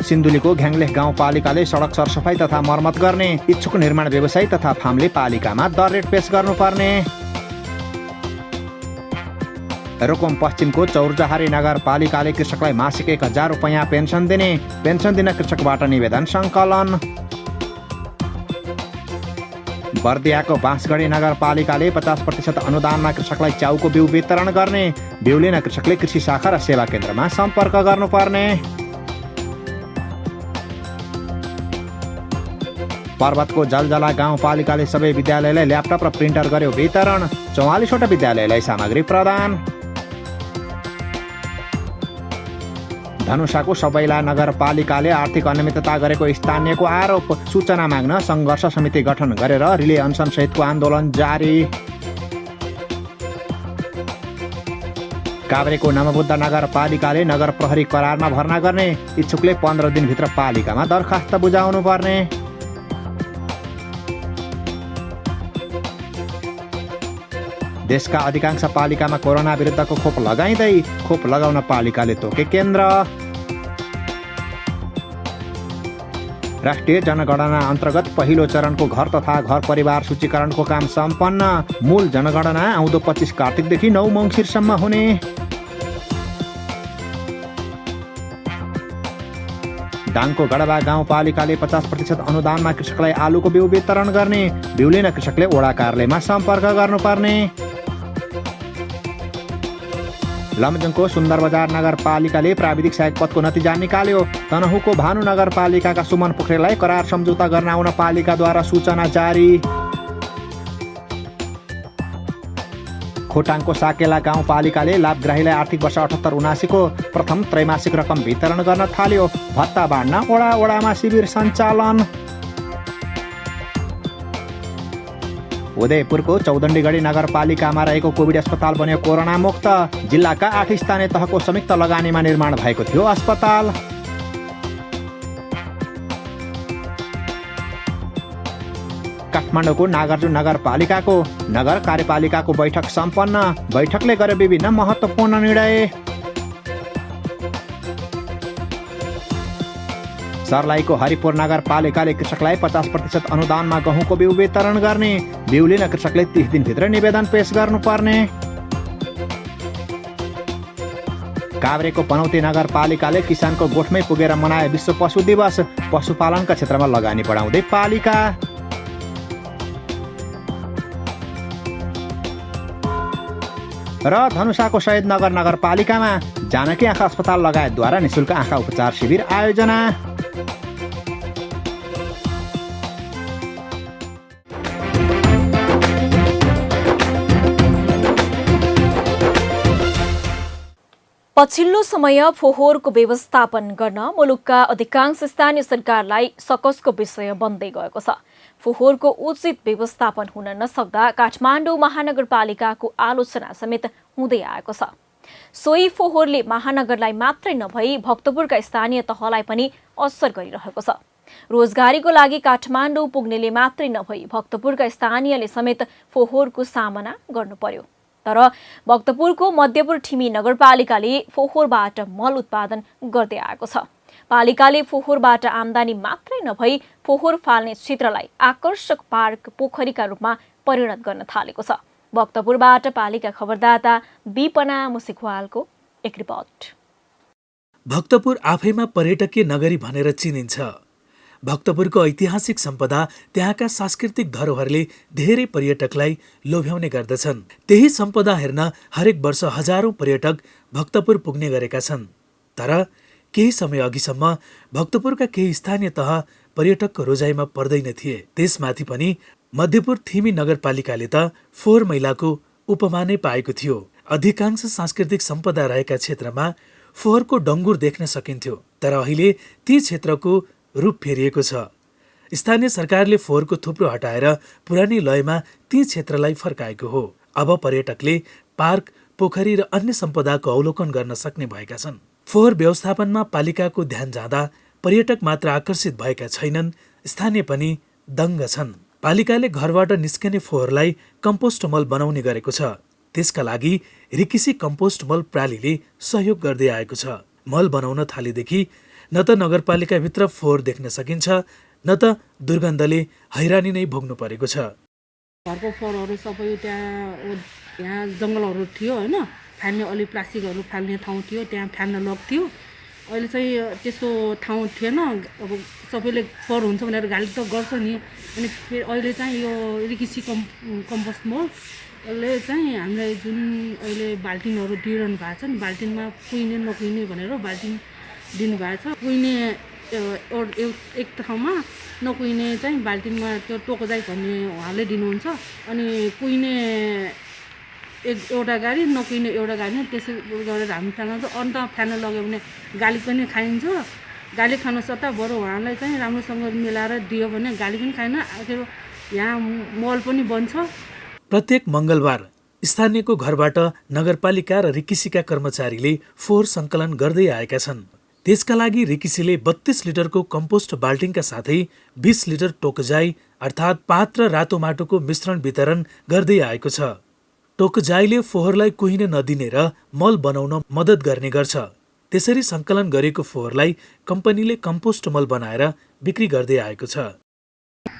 सिन्धुलीको घ्याङलेख गाउँपालिकाले सडक सरसफाई तथा मर्मत गर्ने इच्छुक निर्माण व्यवसायी तथा फार्मले पालिकामा दर रेट पेश गर्नुपर्ने रुकुम पश्चिमको चौरजहारी नगरपालिकाले कृषकलाई मासिक 1000 रुपैयाँ पेन्सन दिने पेन्सन दिन कृषकबाट निवेदन सङ्कलन बर्दियाको बाँसगढी नगरपालिकाले 50% अनुदानमा कृषकलाई च्याउको बिउ वितरण गर्ने बिउ लिन कृषकले कृषि शाखा र सेवा केन्द्रमा सम्पर्क गर्नुपर्ने पर्वतको जलजला गाउँपालिकाले सबै विद्यालयलाई ल्यापटप र प्रिन्टर गर्यो वितरण 44वटा विद्यालयलाई सामग्री प्रदान धनुषाको सबैला नगरपालिकाले आर्थिक अनियमितता गरेको स्थानीयको आरोप सूचना माग्न सङ्घर्ष समिति गठन गरेर रिले अनसन सहितको आन्दोलन जारी काभ्रेको नमबुद्ध नगरपालिकाले नगर प्रहरी करारमा भर्ना गर्ने इच्छुकले 15 दिनभित्र पालिकामा दरखास्त बुझाउनु पर्ने देशका अधिकांश पालिकामा कोरोना विरुद्धको खोप लगाइँदै खोप लगाउन पालिकाले तोके केन्द्र राष्ट्रिय जनगणना अन्तर्गत पहिलो चरणको घर तथा घर परिवार सूचीकरणको काम सम्पन्न मूल जनगणना आउँदो 25 कार्तिकदेखि 9 मङ्सिरसम्म हुने दाङको गडबा गाउँपालिकाले 50% अनुदानमा कृषकलाई आलुको बिउ वितरण गर्ने बिउ लिन कृषकले वडा कार्यालयमा सम्पर्क गर्नुपर्ने लमजुङको सुन्दर बजार नगरपालिकाले प्राविधिक सहायक पदको नतिजा निकाल्यो तनहुको भानु नगरपालिकाका सुमन पोखरेललाई करार सम्झौता गर्न आउन पालिकाद्वारा सूचना जारी खोटाङको साकेला गाउँपालिकाले लाभग्राहीलाई आर्थिक वर्ष 78-79 को प्रथम त्रैमासिक रकम वितरण गर्न थाल्यो भत्ता बाँड्न वडा वडामा शिविर सञ्चालन उदयपुरको चौदण्डीगढी नगरपालिकामा रहेको कोभिड अस्पताल बन्यो कोरोना मुक्त जिल्लाका 8 स्थानीय तहको संयुक्त लगानीमा निर्माण भएको थियो अस्पताल काठमाडौँको नागार्जुन नगरपालिकाको नगर कार्यपालिकाको बैठक सम्पन्न बैठकले गरे विभिन्न महत्त्वपूर्ण निर्णय सर्लाहीको हरिपुर नगरपालिकाले कृषकलाई 50% अनुदानमा गहुँको बिउ वितरण गर्ने बिउ लिन कृषकले 30 दिनभित्र निवेदन पेश गर्नुपर्ने काभ्रेको पनौती नगरपालिकाले किसानको गोठमै पुगेर मनाए विश्व पशु दिवस पशुपालनका क्षेत्रमा लगानी बढाउँदै पालिका र धनुषाको शहीद नगर नगरपालिकामा जानकी आँखा अस्पताल लगायतद्वारा निशुल्क आँखा उपचार शिविर आयोजना पछिल्लो समय फोहोरको व्यवस्थापन गर्न मुलुकका अधिकांश स्थानीय सरकारलाई सकसको विषय बन्दै गएको छ फोहोरको उचित व्यवस्थापन हुन नसक्दा काठमाडौँ महानगरपालिकाको आलोचना समेत हुँदै आएको छ। सोही फोहोरले महानगरलाई मात्रै नभई भक्तपुरका स्थानीय तहलाई पनि असर गरिरहेको छ। रोजगारीको लागि काठमाडौँ पुग्नेले मात्रै नभई भक्तपुरका स्थानीयले समेत फोहोरको सामना गर्नु पर्यो। तर भक्तपुरको मध्यपुर ठिमी नगरपालिकाले फोहोरबाट मल उत्पादन गर्दै आएको छ। पालिकाले फोहोरबाट आम्दानी मात्रै नभई फोहोर फाल्ने क्षेत्रलाई आकर्षक पार्क पोखरीका रूपमा परिणत गर्न थालेको छ। भक्तपुरबाट पालिका खबरदाता बिपना मुसिकवालको एक रिपोर्ट। भक्तपुर आफैमा पर्यटकीय नगरी भनेर चिनिन्छ। भक्तपुरको ऐतिहासिक सम्पदा, त्यहाँका सांस्कृतिक धरोहरले धेरै पर्यटकलाई लोभ्याउने गर्दछन्। त्यही सम्पदा हेर्न हरेक वर्ष हजारौं पर्यटक भक्तपुर पुग्ने गरेका छन्। तर केही समय अघिसम्म भक्तपुरका केही स्थानीय तह पर्यटकको रोजाइमा पर्दैन थिए। त्यसमाथि पनि मध्यपुर थिमी नगरपालिकाले त फोहोर मैलाको उपमा नै पाएको थियो। अधिकांश सांस्कृतिक सम्पदा रहेका क्षेत्रमा फोहोरको डङ्गुर देख्न सकिन्थ्यो। तर अहिले ती क्षेत्रको रूप फेरिएको छ। स्थानीय सरकारले फोहोरको थुप्रो हटाएर पुरानी लयमा ती क्षेत्रलाई फर्काएको हो। अब पर्यटकले पार्क, पोखरी र अन्य सम्पदाको अवलोकन गर्न सक्ने भएका छन्। फोहोर व्यवस्थापनमा पालिकाको ध्यान जाँदा पर्यटक मात्र आकर्षित भएका छैनन्, स्थानीय पनि दङ्ग छन्। पालिकाले घरबाट निस्कने फोहोरलाई कम्पोस्ट मल बनाउने गरेको छ। त्यसका लागि रिकिसी कम्पोस्ट मल प्रालीले सहयोग गर्दै आएको छ। मल बनाउन थालेदेखि न त नगरपालिकाभित्र फोहोर देख्न सकिन्छ, न त दुर्गन्धले हैरानी नै भोग्नु परेको छ। घरको फोहोरहरू सबै यहाँ जङ्गलहरू थियो होइन, फाल्ने अलि प्लास्टिकहरू फाल्ने ठाउँ थियो, त्यहाँ फाल्न लग्थ्यो। अहिले चाहिँ त्यस्तो ठाउँ थिएन। अब सबैले फोहोर हुन्छ भनेर गाली त गर्छ नि। अनि फेरि अहिले चाहिँ यो रिकिसी कम्पोस्ट मलले चाहिँ हामीलाई जुन अहिले बाल्टिनहरू दिइरहनु भएको छ नि, बाल्टिनमा कुहिने नकुहिने भनेर बाल्टिन दिनुभएको छ। कुहिने एक ठाउँमा, नकुहिने चाहिँ बाल्टिनमा त्यो टोकोजाइ भन्ने उहाँले दिनुहुन्छ। अनि कुहिने एउटा गाडी, नकुहिने एउटा गाडी, त्यसै गरेर हामी फ्याल्न अन्त फ्याल्न लग्यो भने गाली पनि खाइन्छ। गाली खानु सट्टा बरु उहाँलाई चाहिँ राम्रोसँग मिलाएर दियो भने गाली पनि खाएन, आखिर यहाँ मल पनि बन्छ। प्रत्येक मङ्गलबार स्थानीयको घरबाट नगरपालिका र रिकिसीका कर्मचारीले फोहोर सङ्कलन गर्दै आएका छन्। त्यसका लागि रिकिसीले 32 लिटरको कम्पोस्ट बाल्टिङका साथै 20 लिटर टोकजाई अर्थात् पात र रातो माटोको मिश्रण वितरण गर्दै आएको छ। टोकजाईले फोहोरलाई कुहिन नदिने र मल बनाउन मद्दत गर्ने गर्छ। त्यसरी सङ्कलन गरेको फोहोरलाई कम्पनीले कम्पोस्ट मल बनाएर बिक्री गर्दै आएको छ।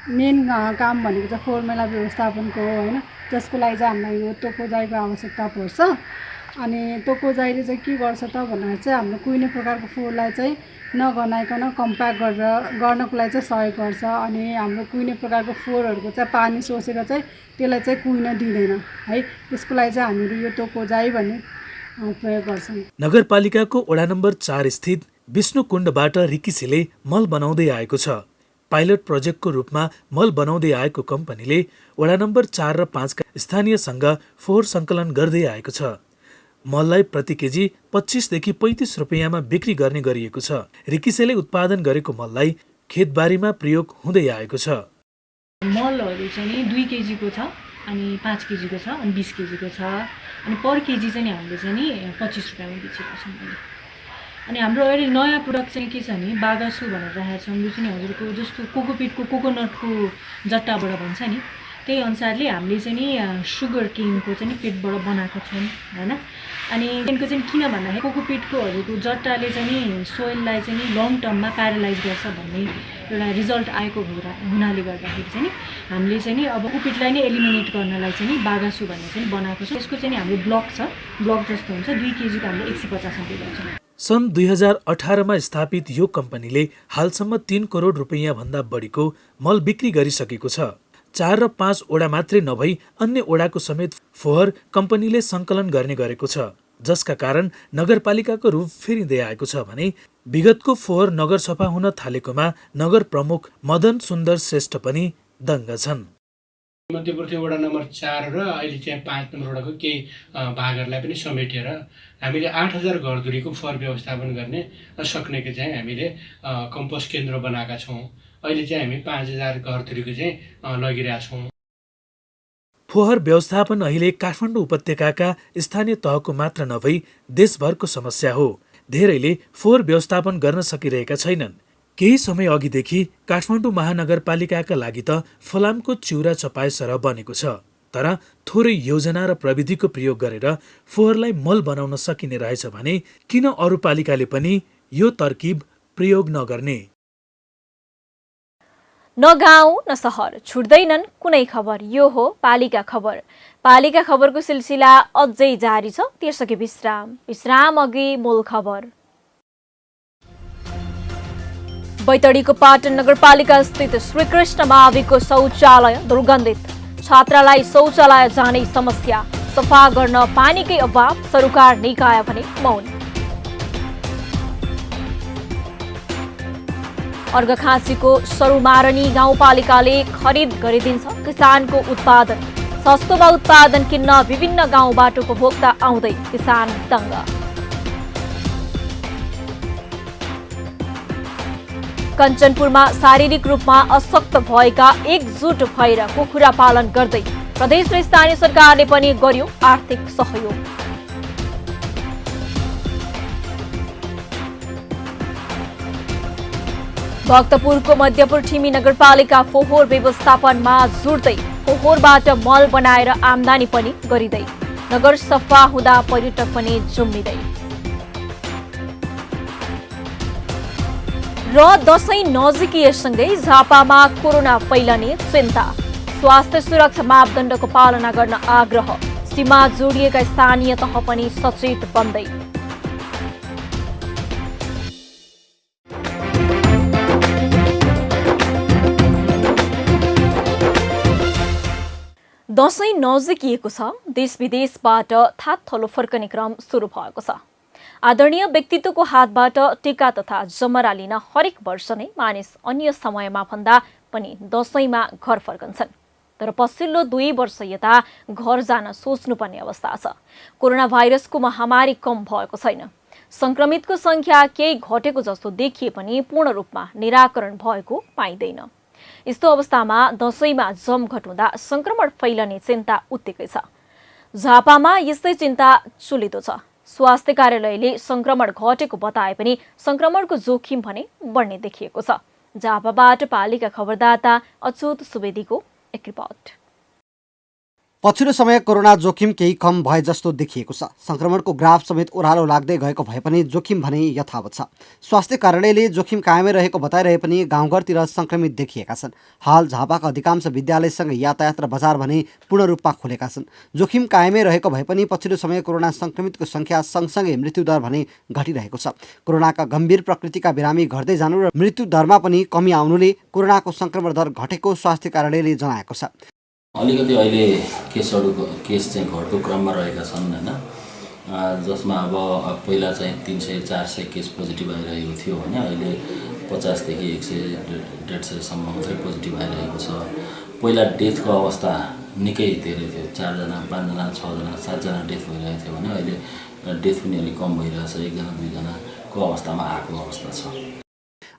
मेन काम भनेको चाहिँ फोहोर मैला व्यवस्थापनको हो होइन, जसको लागि चाहिँ हामीलाई यो टोकोजाईको आवश्यकता पर्छ। अनि टोकोजाईले चाहिँ के गर्छ त भन्दा चाहिँ हाम्रो कुहिने प्रकारको फोहोरलाई चाहिँ नगनाइकन कम्प्याक्ट गरेर गर्नको लागि चाहिँ सहयोग गर्छ। अनि हाम्रो कुहिने प्रकारको फोहोरहरूको चाहिँ पानी सोसेर चाहिँ त्यसलाई चाहिँ कुहिन दिँदैन है। त्यसको लागि चाहिँ हामीहरू यो टोकोजाई भन्ने प्रयोग गर्छौँ। नगरपालिकाको वडा नम्बर 4 स्थित विष्णुकुण्डबाट रिकिसीले मल बनाउँदै आएको छ। पाइलट प्रोजेक्टको रूपमा मल बनाउँदै आएको कम्पनीले वडा नम्बर 4 र 5 का स्थानीयसँग फोहोर सङ्कलन गर्दै आएको छ। मललाई प्रति केजी 25 देखि 35 रुपियाँमा बिक्री गर्ने गरिएको छ। रिकिसीले उत्पादन गरेको मललाई खेतबारीमा प्रयोग हुँदै आएको छ। मलहरू चाहिँ 2 केजीको छ, अनि 5 केजीको छ, अनि 20 केजीको छ। अनि पर केजी चाहिँ हामीले चाहिँ 25 रुपियाँमा बेचेको छौँ। अनि हाम्रो अहिले नयाँ प्रोडक्ट चाहिँ के छ भने बागासु भनेर राखेको छौँ। यो चाहिँ हजुरको जस्तो कोकोपिटको कोकोनटको जट्टाबाट भन्छ नि, त्यही अनुसारले हामीले चाहिँ सुगर केनको चाहिँ पिटबाट बनाएको छौँ होइन। अनि केनको चाहिँ किन भन्दाखेरि कोकोपिटको हजुरको जट्टाले चाहिँ सोइललाई चाहिँ लङ टर्ममा प्यारालाइज गर्छ भन्ने एउटा रिजल्ट आएको हुनाले गर्दाखेरि चाहिँ हामीले चाहिँ अब कोकोपिटलाई नै एलिमिनेट गर्नलाई चाहिँ बागासु भन्ने चाहिँ बनाएको छ। यसको चाहिँ हाम्रो ब्लक छ, ब्लक जस्तो हुन्छ। 2 केजीको हामीले 150 रुपियाँ गर्छौँ। सन् 2018मा स्थापित यो कम्पनीले हालसम्म 3 करोड रुपियाँ भन्दा बढीको मल बिक्री गरिसकेको छ। 4 र 5 वडा मात्रै नभई अन्य वडाको समेत फोहोर कम्पनीले सङ्कलन गर्ने गरेको छ, जसका कारण नगरपालिकाको रूप फेरिँदै आएको छ भने विगतको फोहोर नगर सफा हुन थालेकोमा नगर प्रमुख मदन सुन्दर श्रेष्ठ पनि दङ्ग छन्। मध्यपुर वडा नम्बर 4 र अहिले चाहिँ 5 नम्बर वडाको केही भागहरूलाई पनि समेटेर हामीले 8000 घरधुरीको फोहोर व्यवस्थापन गर्ने सक्नेको चाहिँ हामीले कम्पोस्ट केन्द्र बनाएका छौँ। अहिले चाहिँ हामी 5000 घरधुरीको चाहिँ लगिरहेका छौँ। फोहोर व्यवस्थापन अहिले काठमाडौँ उपत्यकाका स्थानीय तहको मात्र नभई देशभरको समस्या हो। धेरैले फोहोर व्यवस्थापन गर्न सकिरहेका छैनन्। केही समय अघिदेखि काठमाडौँ महानगरपालिकाका लागि त फलामको चिउरा चपाए सरह बनेको छ, तर थोरै योजना र प्रविधिको प्रयोग गरेर फोहोरलाई मल बनाउन सकिने रहेछ भने किन अरू पालिकाले पनि यो तरकिब प्रयोग नगर्ने? न गाउँ न सहर छुट्दैनन् कुनै खबर। यो हो पालिका खबर। पालिका खबरको सिलसिला अझै जारी छ। त्यसअघि विश्राम अघि मूल खबर। बैतडीको पाटन नगरपालिका स्थित श्रीकृष्ण माविको शौचालय दुर्गन्धित। छात्रालाई शौचालय जाने समस्या, सफा गर्न पानीकै अभाव, सरकार निकाय भने मौन। अर्घखाँचीको सरुमारनी गाउँपालिकाले खरिद गरिदिन्छ किसानको उत्पादन। सस्तोमा उत्पादन किन्न विभिन्न गाउँबाट उपभोक्ता आउँदै किसान तंग। कञ्चनपुरमा शारीरिक रूपमा अशक्त भएका एकजुट भएर कुखुरा पालन गर्दै प्रदेश र स्थानीय सरकारले पनि गर्यो आर्थिक सहयोग। भक्तपुरको मध्यपुर ठिमी नगरपालिका फोहोर व्यवस्थापनमा जुट्दै फोहोरबाट मल बनाएर आम्दानी पनि गरिँदै। नगर सफा हुँदा पर्यटक पनि झुम्मिँदै। र दशैं नजिकिएसँगै झापामा कोरोना फैलने चिन्ता। स्वास्थ्य सुरक्षा मापदण्डको पालना गर्न आग्रह। सीमा जोडिएका स्थानीय तह पनि सचेत बन्दै। दशैं नजिकिएको छ। देश विदेशबाट थातथलो फर्कने क्रम सुरु भएको छ। आदरणीय व्यक्तित्वको हातबाट टीका तथा जमरा लिन हरेक वर्ष नै मानिस अन्य समयमा भन्दा पनि दशैंमा घर फर्कन्छन्। तर पछिल्लो 2 वर्ष यता घर जान सोच्नुपर्ने अवस्था छ। कोरोना भाइरसको महामारी कम भएको छैन। संक्रमितको संख्या केही घटेको जस्तो देखिए पनि पूर्ण रूपमा निराकरण भएको पाइँदैन। यस्तो अवस्थामा दशैंमा जमघट हुँदा संक्रमण फैलने चिन्ता उत्तिकै छ। झापामा यस्तै चिन्ता चुलिदो छ। स्वास्थ्य कार्यालयले संक्रमण घटेको बताए पनि संक्रमणको जोखिम भने बढ्ने देखिएको छ। झापाबाट पालिका खबरदाता अच्युत सुवेदीको एक रिपोर्ट। पछिल्लो समय कोरोना जोखिम केही कम भए जस्तो देखिएको छ। संक्रमणको ग्राफ समेत ओह्रालो लाग्दै गएको भए पनि जोखिम भने यथावत छ। स्वास्थ्य कार्यालयले जोखिम कायमै रहेको बताइरहे पनि गाउँघरतिर संक्रमित देखिएका छन्। हाल झापाका अधिकांश विद्यालयसँग यातायात र बजार भने पूर्ण रूपमा खुलेका छन्। जोखिम कायमै रहेको भए पनि पछिल्लो समय कोरोना संक्रमितको संख्या सँगसँगै मृत्युदर भने घटिरहेको छ। कोरोनाका गम्भीर प्रकृतिका बिरामी घट्दै जानु र मृत्युदरमा पनि कमी आउनुले कोरोनाको संक्रमण दर घटेको स्वास्थ्य कार्यालयले जनाएको छ। अलिकति अहिले केस चाहिँ घट्दो क्रममा रहेका छन् हैन, जसमा अब पहिला चाहिँ 300-400 केस पोजिटिभ आइरहेको थियो भने अहिले 50 देखि 100-150 सम्म मात्रै पोजिटिभ आइरहेको छ। पहिला डेथको अवस्था निकै धेरै थियो, 4 जना 5 जना 6 जना 7 जना डेथ भइरहेको थियो भने अहिले डेथ पनि अलिक कम भइरहेछ, 1 जना 2 जनाको अवस्थामा आएको अवस्था छ।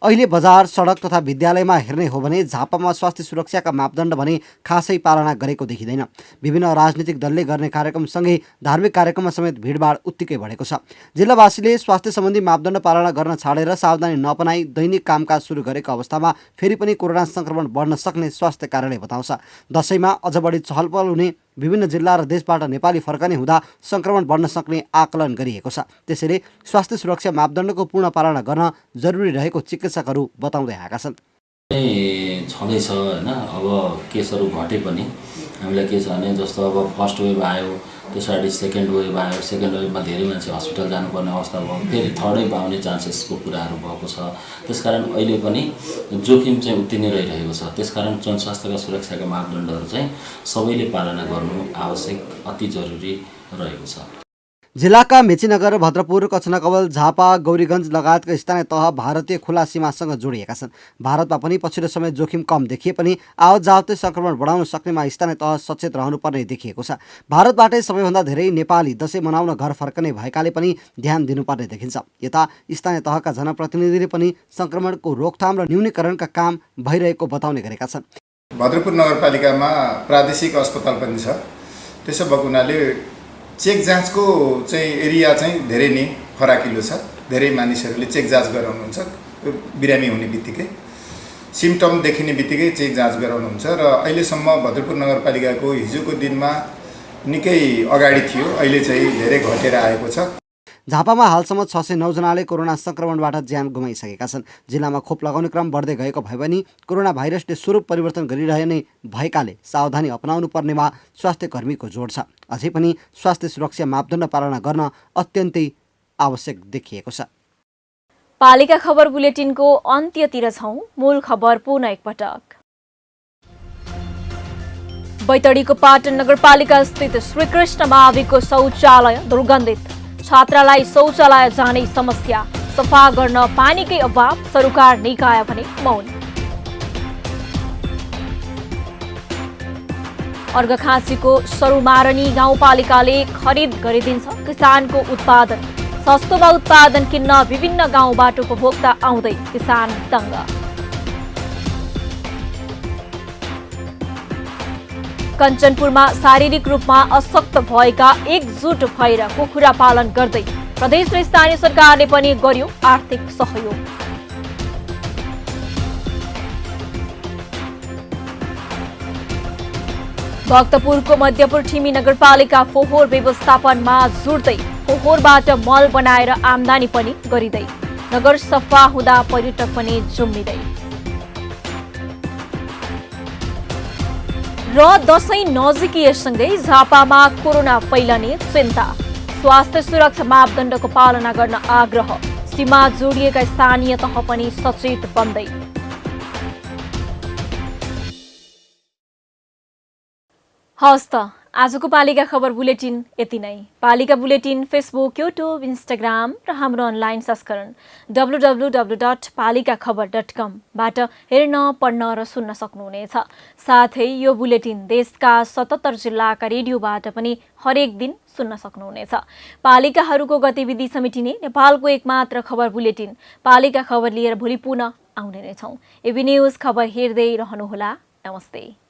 अहिले बजार सडक तथा विद्यालयमा हेर्ने हो भने झापामा स्वास्थ्य सुरक्षाका मापदण्ड भने खासै पालना गरेको देखिँदैन। विभिन्न राजनीतिक दलले गर्ने कार्यक्रमसँगै धार्मिक कार्यक्रममा समेत भिडभाड उत्तिकै बढेको छ। जिल्लावासीले स्वास्थ्य सम्बन्धी मापदण्ड पालना गर्न छाडेर सावधानी नअपनाई दैनिक कामकाज सुरु गरेको अवस्थामा फेरि पनि कोरोना संक्रमण बढ्न सक्ने स्वास्थ्य कार्यालय बताउँछ। दशैंमा अझ बढी चहलपहल हुने, विभिन्न जिल्ला र देशबाट नेपाली फर्कने हुँदा संक्रमण बढ्न सक्ने आकलन गरिएको छ। त्यसैले स्वास्थ्य सुरक्षा मापदण्डको पूर्ण पालना गर्न जरुरी रहेको चिकित्सकहरू बताउँदै आएका छन्। छँदैछ हैन, अब केसहरू घटे पनि हामीलाई के छ भने जस्तो अब फर्स्ट वेभ आयो, त्यसपछि सेकेन्ड वेभ आयो, सेकेन्ड वेभमा धेरै मान्छे हस्पिटल जानुपर्ने अवस्था भयो, फेरि थर्ड वेभ आउने चान्सेसको कुराहरू भएको छ। त्यसकारण अहिले पनि जोखिम चाहिँ उति नै रहिरहेको छ। त्यसकारण जनस्वास्थ्यका सुरक्षाका मापदण्डहरू चाहिँ सबैले पालना गर्नु आवश्यक, अति जरुरी रहेको छ। जिल्लाका मेचीनगर, भद्रपुर, कचनाकवल, झापा, गौरीगञ्ज लगायतका स्थानीय तह भारतीय खुला सीमासँग जोडिएका छन्। भारतमा पनि पछिल्लो समय जोखिम कम देखिए पनि आवत जावतै संक्रमण बढाउन सक्नेमा स्थानीय तह सचेत रहनुपर्ने देखिएको छ। भारतबाटै सबैभन्दा धेरै नेपाली दशैं मनाउन घर फर्कने भएकाले पनि ध्यान दिनुपर्ने देखिन्छ। यता स्थानीय तहका जनप्रतिनिधिले पनि संक्रमणको रोकथाम र न्यूनीकरणका काम भइरहेको बताउने गरेका छन्। भद्रपुर नगरपालिकामा प्रादेशिक अस्पताल पनि छ। त्यसो भएको हुनाले चेक जाँचको चाहिँ एरिया चाहिँ धेरै नै फराकिलो छ। धेरै मानिसहरूले चेक जाँच गराउनुहुन्छ। बिरामी हुने बित्तिकै सिम्टम देखिने बित्तिकै चेक जाँच गराउनुहुन्छ र अहिलेसम्म भद्रपुर नगरपालिकाको हिजोको दिनमा निकै अगाडि थियो, अहिले चाहिँ धेरै घटेर आएको छ। झापामा हालसम्म 609 जनाले कोरोना संक्रमणबाट ज्यान गुमाइसकेका छन्। जिल्लामा खोप लगाउने क्रम बढ्दै गएको भए पनि कोरोना भाइरसले स्वरूप परिवर्तन गरिरहने भएकाले सावधानी अपनाउनु पर्नेमा स्वास्थ्य कर्मीको जोड छ। अझै पनि स्वास्थ्य सुरक्षा मापदण्ड पालना गर्न अत्यन्तै आवश्यक देखिएको छ। पालिका खबर बुलेटिनको अन्त्यतिर छौं। मूल खबर पुनः एकपटक। बैतडीको पाटन नगरपालिका स्थित श्रीकृष्ण माविको शौचालय दुर्गन्धित। छात्रालाई शौचालय जाने समस्या, सफा गर्न पानीकै अभाव, सरकार निकाय भने मौन। अर्घखाँचीको सरुमारनी गाउँपालिकाले खरिद गरिदिन्छ किसानको उत्पादन। सस्तोमा उत्पादन किन्न विभिन्न गाउँबाट उपभोक्ता आउँदै किसान दङ्ग। कञ्चनपुरमा शारीरिक रूपमा अशक्त भएका एकजुट भएर कुखुरा पालन गर्दै प्रदेश र स्थानीय सरकारले पनि गर्यो आर्थिक सहयोग। भक्तपुरको मध्यपुर ठिमी नगरपालिका फोहोर व्यवस्थापनमा जुट्दै फोहोरबाट मल बनाएर आम्दानी पनि गरिँदै। नगर सफा हुँदा पर्यटक पनि जुम्मिँदै। र दशैं नजिकिएसँगै झापामा कोरोना फैलने चिन्ता। स्वास्थ्य सुरक्षा मापदण्डको पालना गर्न आग्रह। सीमा जोडिएका स्थानीय तह पनि सचेत बन्दै। हवस् त आजको पालिका खबर बुलेटिन यति नै। पालिका बुलेटिन फेसबुक, युट्युब, इन्स्टाग्राम र हाम्रो अनलाइन संस्करण www.palikakhbar.com बाट हेर्न, पढ्न र सुन्न सक्नुहुनेछ। साथै यो बुलेटिन देशका 77 जिल्लाका रेडियोबाट पनि हरेक दिन सुन्न सक्नुहुनेछ। पालिकाहरूको गतिविधि समेटिने नेपालको एकमात्र खबर बुलेटिन पालिका खबर लिएर भोलि पुनः आउने नै छौं। एबी न्यूज खबर हेर्दै रहनुहोला। नमस्ते।